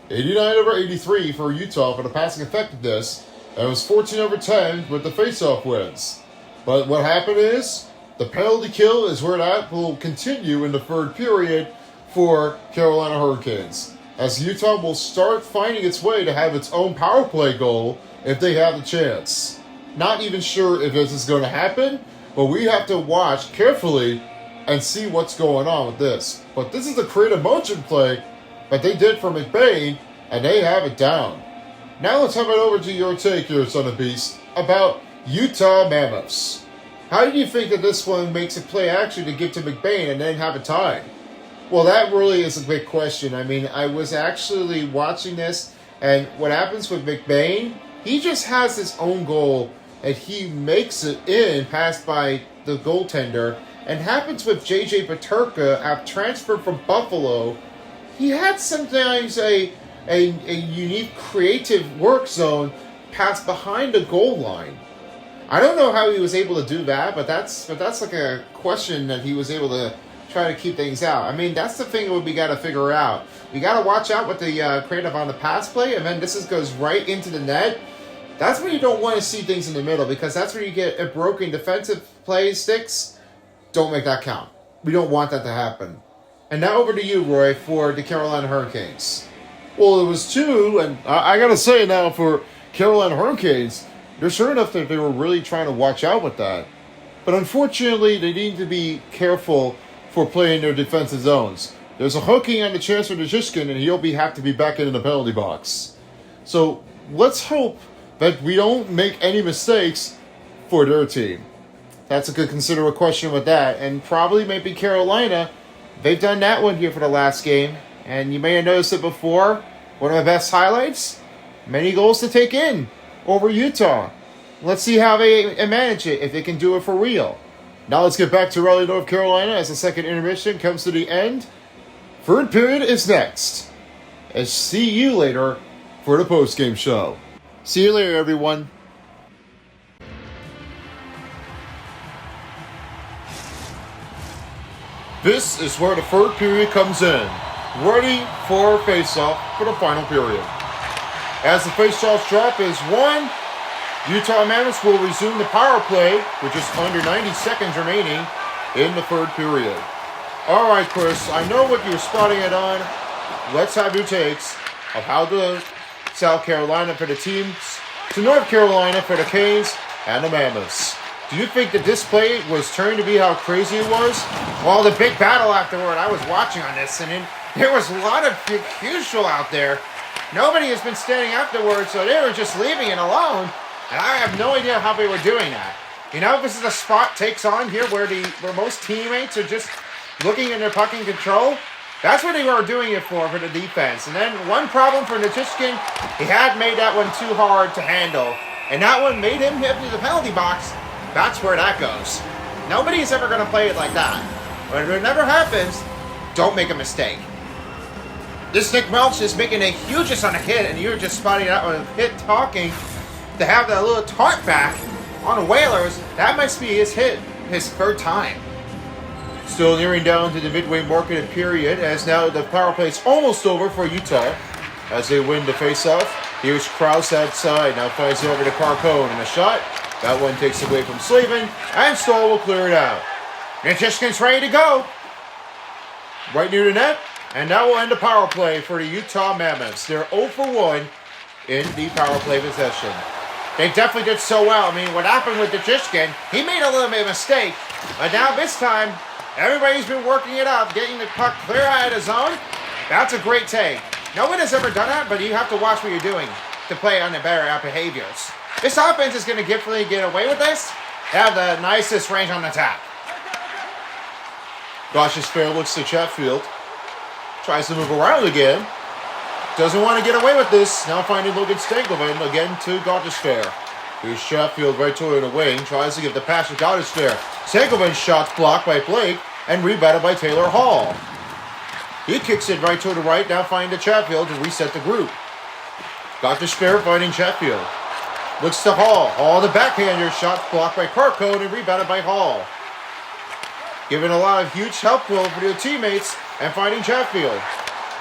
89 over 83 for Utah for the passing effectiveness. And it was 14 over 10 with the faceoff wins. But what happened is, the penalty kill is where that will continue in the third period for Carolina Hurricanes. As Utah will start finding its way to have its own power play goal if they have the chance. Not even sure if this is going to happen, but we have to watch carefully and see what's going on with this. But this is a creative motion play that they did for McBain, and they have it down. Now let's have it over to your take here, Son of Beast, about Utah Mammoths. How do you think that this one makes a play actually to give to McBain and then have it tied? Well, that really is a big question. I mean, I was actually watching this, and what happens with McBain, he just has his own goal, and he makes it in, passed by the goaltender. And happens with J.J. Paterka, after transfer from Buffalo, he had sometimes a unique creative work zone pass behind the goal line. I don't know how he was able to do that, but that's like a question that he was able to try to keep things out. I mean, that's the thing that we got to figure out. We got to watch out with the creative on the pass play, and then this goes right into the net. That's when you don't want to see things in the middle, because that's where you get a broken defensive play sticks. Don't make that count. We don't want that to happen. And now over to you, Roy, for the Carolina Hurricanes. Well, it was 2, and I got to say now for Carolina Hurricanes, they're sure enough that they were really trying to watch out with that. But unfortunately, they need to be careful for playing their defensive zones. There's a hooking on the chance for Nichushkin, and he'll have to be back in the penalty box. So let's hope that we don't make any mistakes for their team. That's a good considerate question with that. And probably maybe Carolina, they've done that one here for the last game. And you may have noticed it before. One of my best highlights, many goals to take in over Utah. Let's see how they manage it, if they can do it for real. Now let's get back to Raleigh, North Carolina as the second intermission comes to the end. Third period is next. And see you later for the postgame show. See you later, everyone. This is where the third period comes in. Ready for face-off for the final period. As the face-off trap is won, Utah Mammoth will resume the power play with just under 90 seconds remaining in the third period. All right, Chris, I know what you're spotting it on. Let's have your takes of how the South Carolina for the teams to North Carolina for the Canes and the Mammoths. Do you think that this play was turned to be how crazy it was? Well, the big battle afterward, I was watching on this, and there was a lot of crucial out there. Nobody has been standing afterwards, so they were just leaving it alone. And I have no idea how they were doing that. You know, this is a spot takes on here where most teammates are just looking in their puck and control. That's what they were doing it for the defense. And then one problem for Nichushkin, he had made that one too hard to handle. And that one made him hit to the penalty box. That's where that goes. Nobody's ever going to play it like that. But if it never happens, don't make a mistake. This Nick Melch is making a hugest on a hit, and you're just spotting out on a hit talking to have that little taunt back on the Whalers. That must be his hit, his third time. Still nearing down to the midway market period, as now the power play is almost over for Utah as they win the faceoff. Here's Krause outside, now finds it over to Carcone, and a shot. That one takes away from Slavin, and Stahl will clear it out. Nichushkin's ready to go. Right near the net, and that will end the power play for the Utah Mammoths. They're 0 for 1 in the power play possession. They definitely did so well. I mean, what happened with Nichushkin, he made a little bit of a mistake. But now this time, everybody's been working it up, getting the puck clear out of the zone. That's a great take. No one has ever done that, but you have to watch what you're doing to play on the better behaviors. This offense is going to definitely get away with this. They have the nicest range on the tap. Cautious fair looks to Chatfield. Tries to move around again. Doesn't want to get away with this. Now finding Logan Stankoven again to Gottesfair. Here's Chatfield right to it in the wing. Tries to give the pass to Gottesfair. Stankoven's shot's blocked by Blake and rebounded by Taylor Hall. He kicks it right to the right. Now finding the Chatfield to reset the group. Gottesfair finding Chatfield. Looks to Hall. Hall the backhander. Shot blocked by Carcone and rebounded by Hall. Giving a lot of huge help for their teammates and finding Chatfield.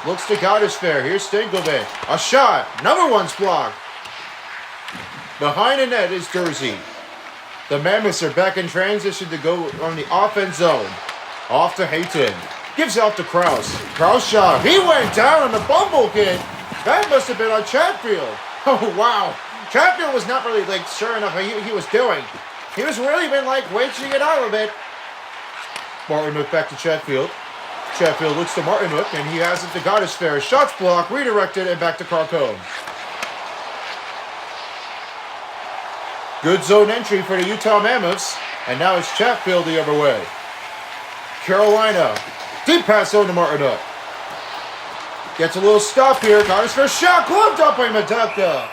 Looks to Gottesfair. Here's Stankoven. A shot. Another one's blocked. Behind the net is Dursey. The Mammoths are back in transition to go on the offense zone. Off to Hayton. Gives out to Krause. Krause shot. He went down on the bumble kid. That must have been on Chatfield. Oh, wow. Chatfield was not really sure enough what he was doing. He was really been waging it out a bit. Martinuk back to Chatfield. Chatfield looks to Martinuk, and he has it to Gottesfair. Shots blocked, redirected, and back to Carcone. Good zone entry for the Utah Mammoths, and now it's Chatfield the other way. Carolina, deep pass over to Martinuk. Gets a little stop here. Gottesfair shot, gloved up by Medelka.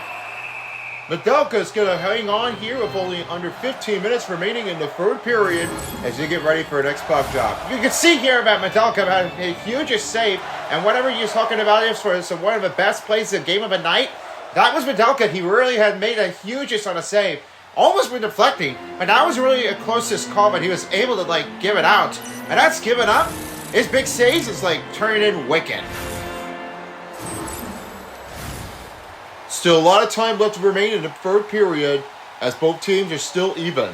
Medelka's going to hang on here with only under 15 minutes remaining in the third period as they get ready for an next puck drop. You can see here about Medelka had a huge save, and whatever you're talking about is for one of the best plays of the game of the night. That was Medelka. He really had made a hugest on a save. Almost been deflecting, but that was really a closest call, but he was able to give it out. And that's given up. His big saves is turning in wicked. Still a lot of time left to remain in the third period as both teams are still even.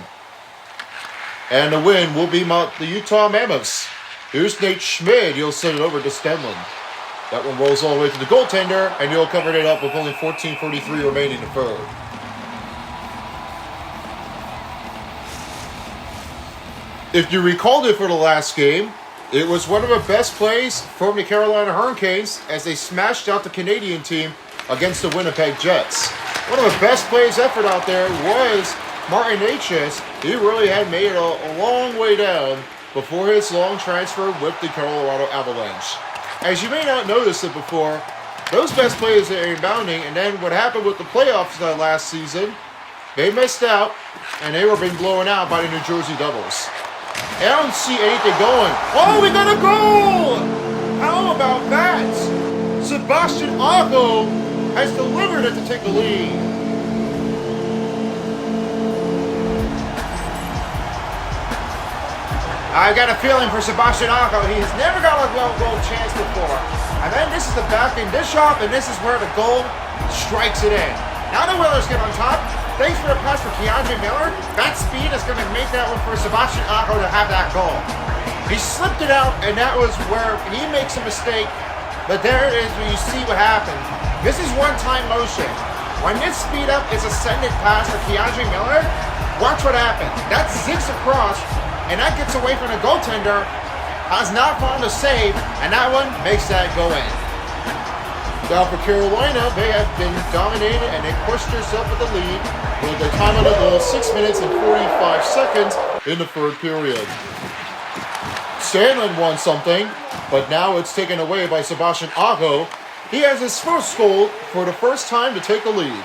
And the win will be the Utah Mammoths. Here's Nate Schmid. He'll send it over to Stenlund. That one rolls all the way to the goaltender, and he'll cover it up with only 14:43 remaining in the third. If you recalled it for the last game, it was one of the best plays from the Carolina Hurricanes as they smashed out the Canadian team against the Winnipeg Jets. One of the best plays effort out there was Martin H.S. He really had made it a long way down before his long transfer with the Colorado Avalanche. As you may not notice it before, those best plays are inbounding, and then what happened with the playoffs last season, they missed out, and they were being blown out by the New Jersey Devils. I don't see anything going. Oh, we got a goal! How about that? Sebastian Aho has delivered it to take the lead. I got a feeling for Sebastian Aho. He's never got a goal chance before. And then this is the backing dish off, and this is where the goal strikes it in. Now the Whalers get on top. Thanks for the pass for Keandre Miller. That speed is going to make that one for Sebastian Aho to have that goal. He slipped it out, and that was where he makes a mistake. But there it is when you see what happened. This is one-time motion. When this speed up is a send-it pass for Keandre Miller, watch what happens. That zigs across, and that gets away from the goaltender. Has not found a save, and that one makes that go in. Now for Carolina, they have been dominated, and they pushed themselves with the lead with the time on the goal, 6 minutes and 45 seconds in the third period. Sandlin won something, but now it's taken away by Sebastian Aho. He has his first goal for the first time to take the lead.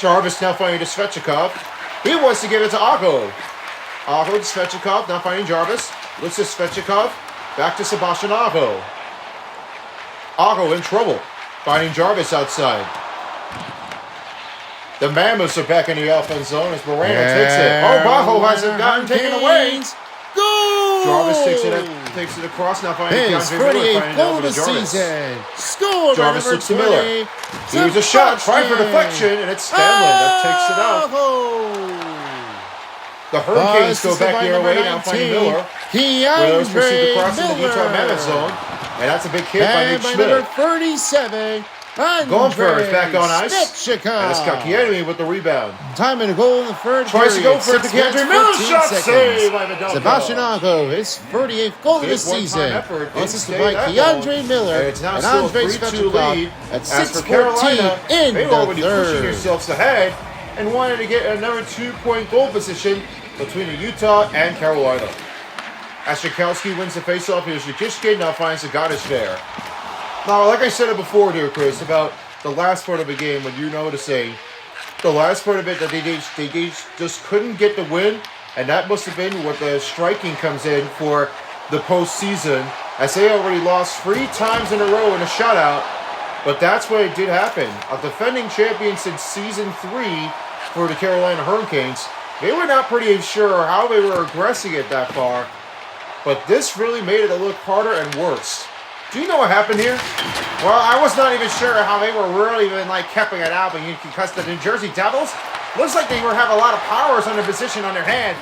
Jarvis now finding to Svechnikov. He wants to give it to Aho. Aho to Svechnikov, now finding Jarvis. Looks to Svechnikov. Back to Sebastian Aho. Aho in trouble. Finding Jarvis outside. The Mammoths are back in the offense zone as Moreno takes it. Oh, Aho has it gotten taken away. Goal! Jarvis takes it across. Now finding His Keandre Miller. 48th goal of the season. Scored by Jarvis number looks to Miller. 20. Here's a shot. Try for deflection, and it's Stamlin that takes it out. The Hurricanes go back the other way. Now finding Miller. Whalers proceed to cross in the Utah Mammoth zone. And that's a big hit by Nick Schmidt. Number 37. Goldberg back on ice. Svechnikov. And it's Kakiemi with the rebound. Time and a goal in the third Tries to period. go for it to Keandre Miller. Shot save by Vidalco. Sebastian Aho, his 38th goal of the Big one-time season. effort. Didn't Assisted stay by that Keandre long. Miller And it's now and still a Andrei 3-2 Svechnikov lead. at As for 6:14 Carolina, in they were the already pushing third. themselves ahead and wanted to get another 2-point goal position between the Utah and Carolina. As Shakowski wins the faceoff, here's Yakishkin, now finds the Goddess there. Now, like I said it before there, Chris, about the last part of the game, when you noticing the last part of it that they just couldn't get the win, and that must have been what the striking comes in for the postseason, as they already lost 3 times in a row in a shutout. But that's what it did happen. A defending champion since season 3 for the Carolina Hurricanes. They were not pretty sure how they were aggressing it that far, but this really made it a look harder and worse. Do you know what happened here? Well, I was not even sure how they were really even keeping it out, because the New Jersey Devils looks like they have a lot of powers on their position on their hand.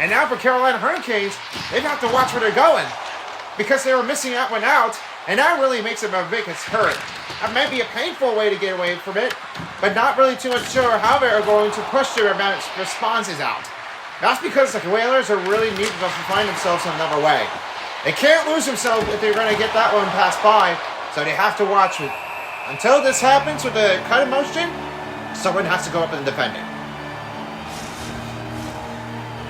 And now for Carolina Hurricanes, they have to watch where they're going, because they were missing that one out, and that really makes them a biggest hurt. That might be a painful way to get away from it, but not really too much sure how they're going to push their responses out. That's because the Whalers are really need to find themselves another way. They can't lose themselves if they're going to get that one passed by, so they have to watch it. Until this happens with the cut of motion, someone has to go up and defend it.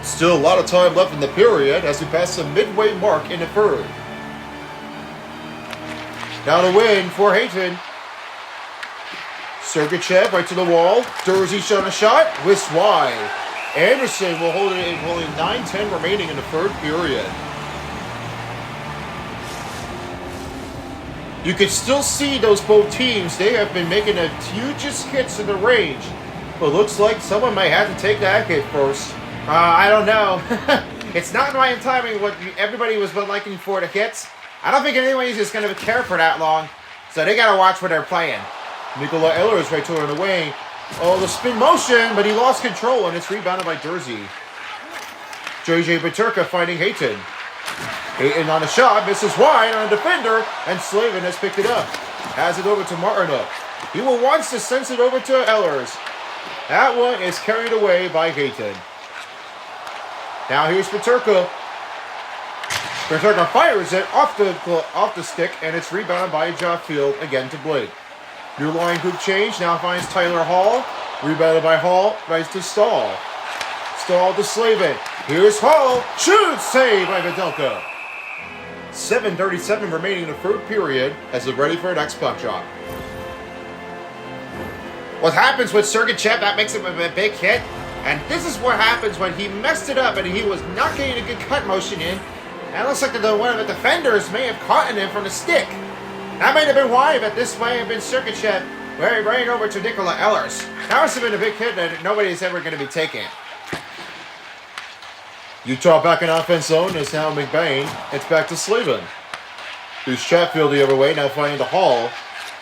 Still a lot of time left in the period as we pass the midway mark in the third. Now to win for Hayton. Sergachev right to the wall. Dursey shot a shot. Whisked wide. Anderson will hold it in only 9:10 remaining in the third period. You can still see those both teams. They have been making the hugest hits in the range. But looks like someone might have to take that hit first. I don't know. It's not right in timing what everybody was liking for the hits. I don't think anybody's just going to care for that long. So they got to watch what they're playing. Nikola Ehlers right to it away. Oh, the spin motion, but he lost control, and it's rebounded by Dursey. JJ Peterka finding Hayton. Hayton on a shot, misses wide on a defender, and Slavin has picked it up. Has it over to Martinuk. He will wants to send it over to Ehlers. That one is carried away by Hayton. Now here's Peterka. Peterka fires it off the stick, and it's rebounded by Joffield again to Blake. New line group change, now finds Tyler Hall. Rebounded by Hall, rise to Stahl. Stahl to Slavin. Here's Hall. Shoots! Save by Vidalco. 7:37 remaining in the third period as they're ready for an next puck drop. What happens with Sergachev, that makes him a big hit. And this is what happens when he messed it up and he was not getting a good cut motion in. And it looks like one of the defenders may have caught him from the stick. That might have been why, but this might have been Sergachev running over to Nikola Ehlers. That must have been a big hit that nobody's ever going to be taking. Utah back in offense zone is now McBain. It's back to Slavin. Here's Chatfield the other way, now finding the Hall.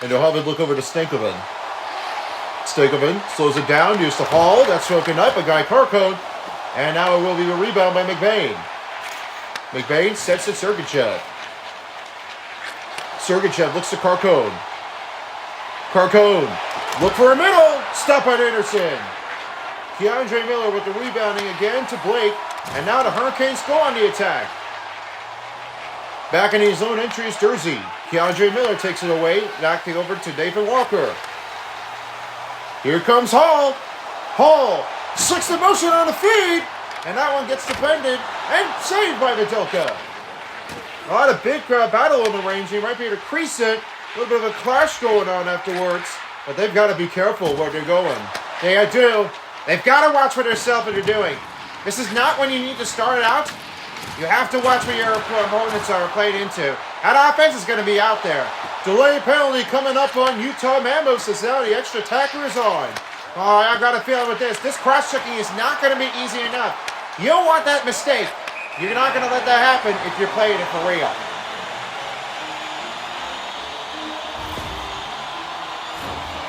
And they'll have it look over to Stankoven. Stankoven slows it down, used to Hall. That's broken up, a guy Carcone. And now it will be a rebound by McBain. McBain sets to Sergachev. Sergachev looks to Carcone. Carcone, look for a middle. Stop by Anderson. Keandre Miller with the rebounding again to Blake. And now the Hurricanes go on the attack. Back in his own entry is Dursey. Keandre Miller takes it away, knocking over to David Walker. Here comes Hall. Hall slicks the motion on the feed. And that one gets defended and saved by Vidilka. A lot of big battle in the range. He might be able to crease it. A little bit of a clash going on afterwards. But they've got to be careful where they're going. They do. They've got to watch what themselves are doing. This is not when you need to start it out. You have to watch what your opponents are playing into. That offense is going to be out there. Delay penalty coming up on Utah Mammoths as now the extra attacker is on. Oh, I've got a feeling with this. This cross-checking is not going to be easy enough. You don't want that mistake. You're not going to let that happen if you're playing it for real.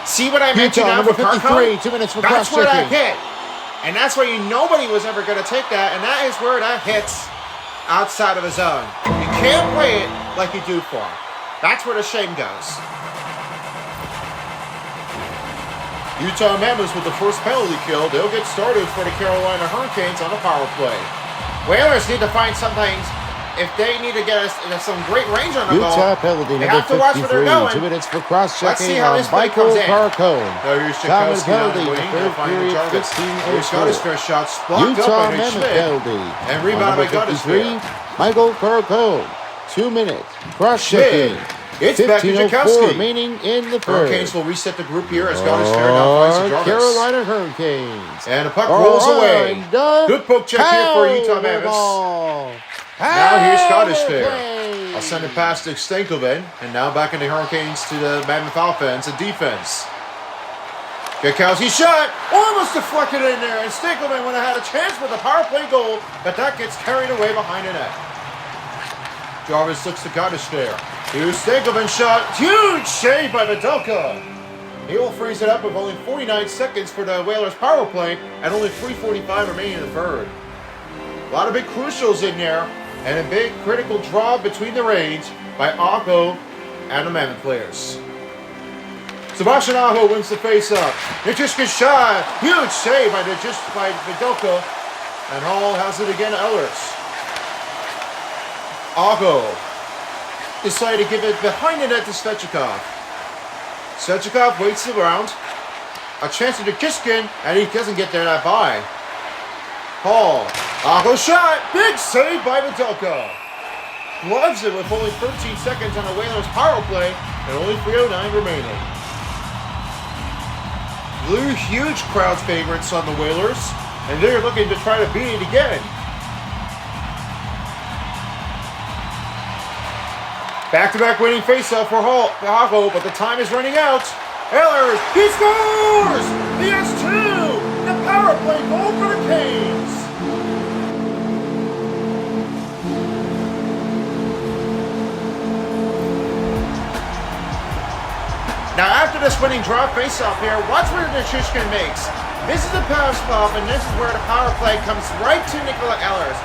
See what I mentioned now number for 53, 2 minutes for That's where that cross-checking. hit. And that's where nobody was ever going to take that. And that is where that hits outside of the zone. You can't play it like you do for him. That's where the shame goes. Utah Mammoths with the first penalty kill. They'll get started for the Carolina Hurricanes on a power play. Whalers need to find some things. If they need to get us some great range on the ball, Utah penalty they number have to watch where they're 53, going. 2 minutes for Let's see cross-checking how on this play Michael comes in. Carcone. Now here's Common Tchaikovsky on penalty, the wing. third They'll find period, Jarvis. 15:04. Here's Scottish fair shots blocked up Utah by Nick Mammoth Schmidt. penalty. And rebounded by On number Gunnis 53, fair. Michael Carcone. 2 minutes. Cross-checking. It's back to 15:04 Tchaikovsky. remaining in the third. Hurricanes will reset the group here as Scottish fair now finds Jarvis. Carolina Hurricanes. And the puck rolls away. Good poke check here for Utah Mammoths. Now here's Scottish fair. I'll send it past to Stankoven, and now back into Hurricanes to the Mammoth offense and defense. Gakowski shot, almost deflected in there, and Stankoven would have had a chance for the power play goal, but that gets carried away behind the net. Jarvis looks to Scottish fair. Here's Stankoven shot, huge save by Vidilka. He will freeze it up with only 49 seconds for the Whalers power play, and only 3:45 remaining in the third. A lot of big crucials in there. And a big critical draw between the range by Aho and the Mammoth players. Sebastian Aho wins the face-up. Nichushkin shot. Huge save by Vidilka. And Hall has it again to Ehlers. Aho decided to give it behind the net to Svechnikov. Svechnikov waits around. A chance to Nichushkin, and he doesn't get there that by. Hall. Aho shot. Big save by Vidilka. Gloves it with only 13 seconds on the Whalers power play and only 3:09 remaining. Blue huge crowd favorites on the Whalers, and they're looking to try to beat it again. Back-to-back winning faceoff for Aho, but the time is running out. Ehlers, he scores! He has two! The power play goal for the Canes! Now after this winning draw face-off here, watch where Nichushkin makes. This is a pass pop, and this is where the power play comes right to Nikola Ehlers.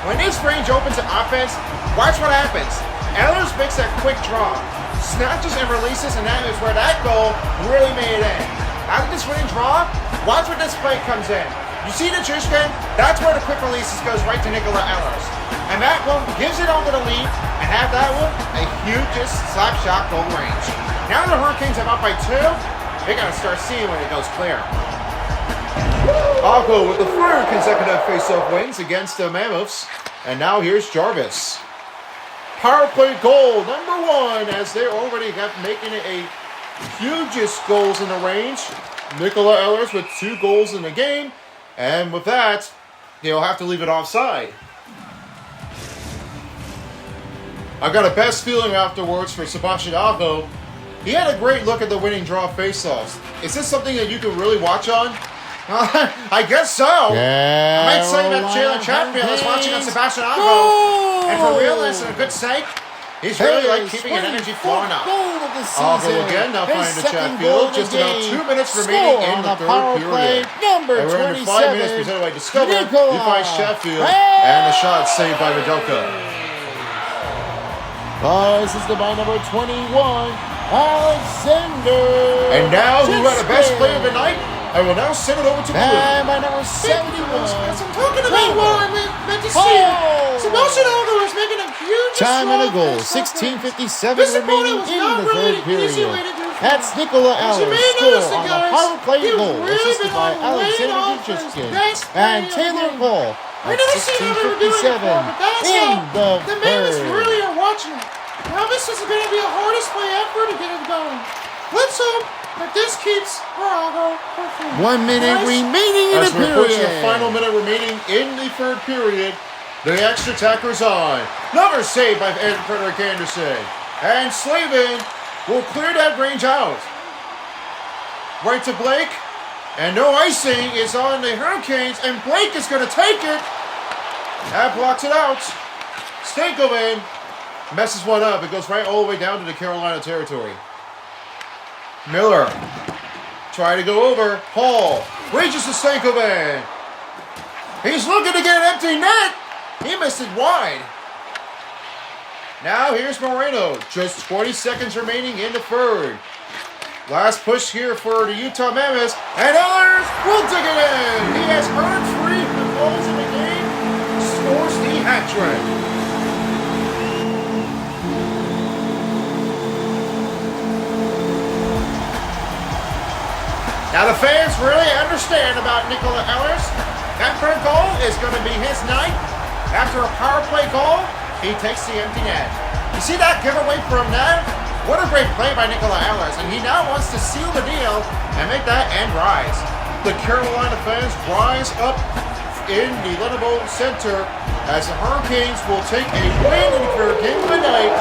When this range opens to offense, watch what happens. Ehlers makes that quick draw, snatches and releases, and that is where that goal really made it in. After this winning draw, watch where this play comes in. You see Nichushkin? That's where the quick releases goes right to Nikola Ehlers. And that one gives it over the lead, and have that one a huge slap shot goal range. Now the Hurricanes have up by 2. They got to start seeing when it goes clear. Aho with the third consecutive face-off wins against the Mammoths. And now here's Jarvis. Power play goal number 1 as they already have making it a hugest goals in the range. Nikola Ehlers with 2 goals in the game. And with that, they'll have to leave it offside. I got a best feeling afterwards for Sebastian Aho. He had a great look at the winning draw faceoffs. Is this something that you can really watch on? I guess so. I might say that Jalen Chatfield is watching on Sebastian Aho. And for realness and a good sake, he's really like keeping an energy flowing up. Aho again, now finding to Chatfield. Just about 2 minutes remaining in the third period. Number And we're under 5 minutes presented by Discover. Nicola. He finds Chatfield. And the shot saved by Videlka. Assisted by number 21, Alexander. And now, who had the best play of the night? I will now send it over to Blue. And by number 71, As I'm talking about what I meant to say, Sebastian Aho is making a huge time and a stride goal. for his 16:57 This remaining opponent was in not the really third an easy period. way to do things. That's Nicola As you Allers may score notice, on the guys, power play he's goal, really assisted been by on the Alexander lead off for his Jujitskin best and play of the Taylor game. Hall I at never seen how they were doing it 16:57 before, but that's in how the Mammoths third. really are watching it. Now this is going to be the hardest play ever to get it going. Let's hope that this keeps Aho for free. 1 minute Guys, remaining in As the we're approaching the period. final minute remaining in the third period, the extra attacker's on. Another save by Frederick Anderson. And Slavin will clear that range out. Right to Blake. And no icing is on the Hurricanes. And Blake is going to take it. That blocks it out. Stankoven messes one up. It goes right all the way down to the Carolina territory. Miller. Try to go over. Hall. Reaches to Stankoven. He's looking to get an empty net. He missed it wide. Now here's Moreno. Just 20 seconds remaining in the third. Last push here for the Utah Mammoths. And Ellers will dig it in. He has earned 3 goals in the game. Scores the hat trick. Now the fans really understand about Nicola Ellers. That third goal is going to be his night. After a power play goal, he takes the empty net. You see that giveaway from now? What a great play by Nicola Ellers, and he now wants to seal the deal and make that end rise. The Carolina fans rise up in the Lennox Center as the Hurricanes will take a win in their game of the night.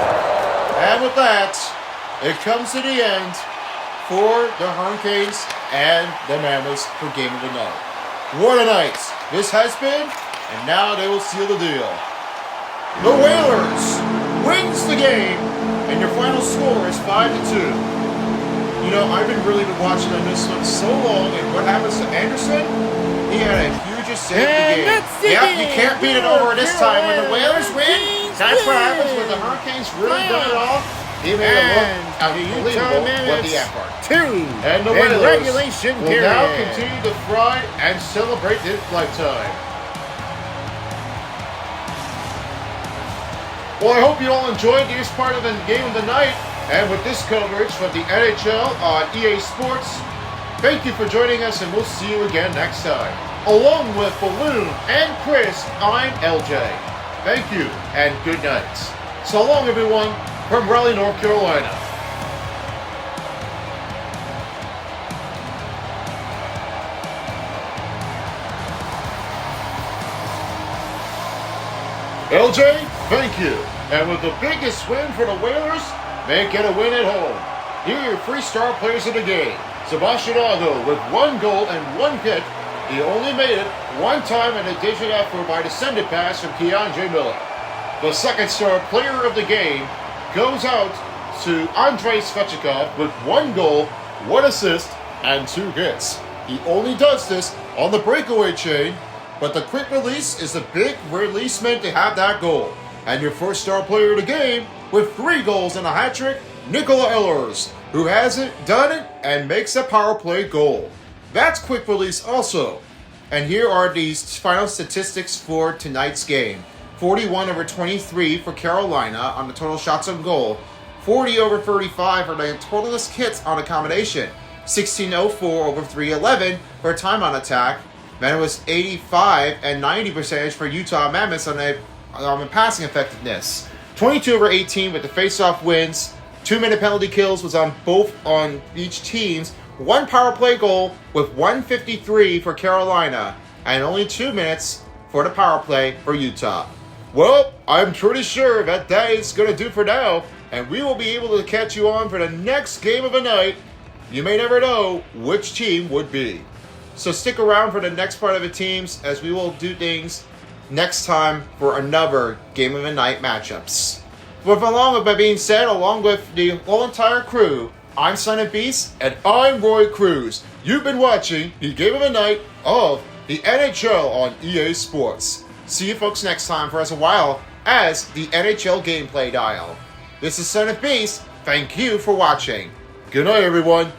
And with that, it comes to the end for the Hurricanes and the Mammoths for game of the night. What a night this has been, and now they will seal the deal. The Whalers wins the game, and your final score is 5-2. You know, I've been watching on this one so long, and what happens to Anderson? He had a huge save the game. Yep, you can't beat it over this time. When the Whalers win, that's what happens when the Hurricanes really done it all. He made it look unbelievable with the effort. 2 And the in Whalers regulation will period. now continue to thrive and celebrate this lifetime. Well, I hope you all enjoyed this part of the game of the night. And with this coverage from the NHL on EA Sports, thank you for joining us, and we'll see you again next time. Along with Balloon and Chris, I'm LJ. Thank you, and good night. So long, everyone, from Raleigh, North Carolina. LJ, thank you. And with the biggest win for the Whalers, they get a win at home. Here are your 3 star players of the game. Sebastian Aho with 1 goal and 1 hit. He only made it 1 time in a digit effort by the send-it pass from Keandre Miller. The 2nd star player of the game goes out to Andrei Svechnikov with 1 goal, 1 assist, and 2 hits. He only does this on the breakaway chain, but the quick release is the big release meant to have that goal. And your 1st star player of the game with 3 goals and a hat trick, Nicola Ellers, who hasn't done it and makes a power play goal. That's quick release also. And here are these final statistics for tonight's game. 41/23 for Carolina on the total shots on goal. 40/35 for the totalist hits on a combination. 1604/311 for time on attack. Then it was 85 and 90% for Utah Mammoths on the passing effectiveness. 22/18 with the face-off wins. 2-minute penalty kills was on each team's. 1 power play goal with 153 for Carolina, and only 2 minutes for the power play for Utah. Well, I'm pretty sure that is going to do for now, and we will be able to catch you on for the next game of the night. You may never know which team would be. So stick around for the next part of the teams as we will do things next time for another Game of the Night matchups. With that being said, along with the whole entire crew, I'm Son of Beast, and I'm Roy Cruz. You've been watching the Game of the Night of the NHL on EA Sports. See you folks next time for as a while as the NHL gameplay dial. This is Son of Beast. Thank you for watching. Good night, everyone.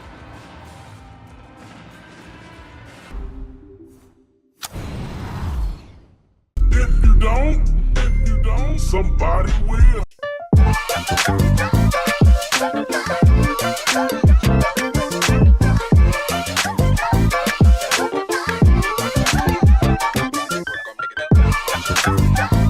If you don't, somebody will. We're gonna make it up.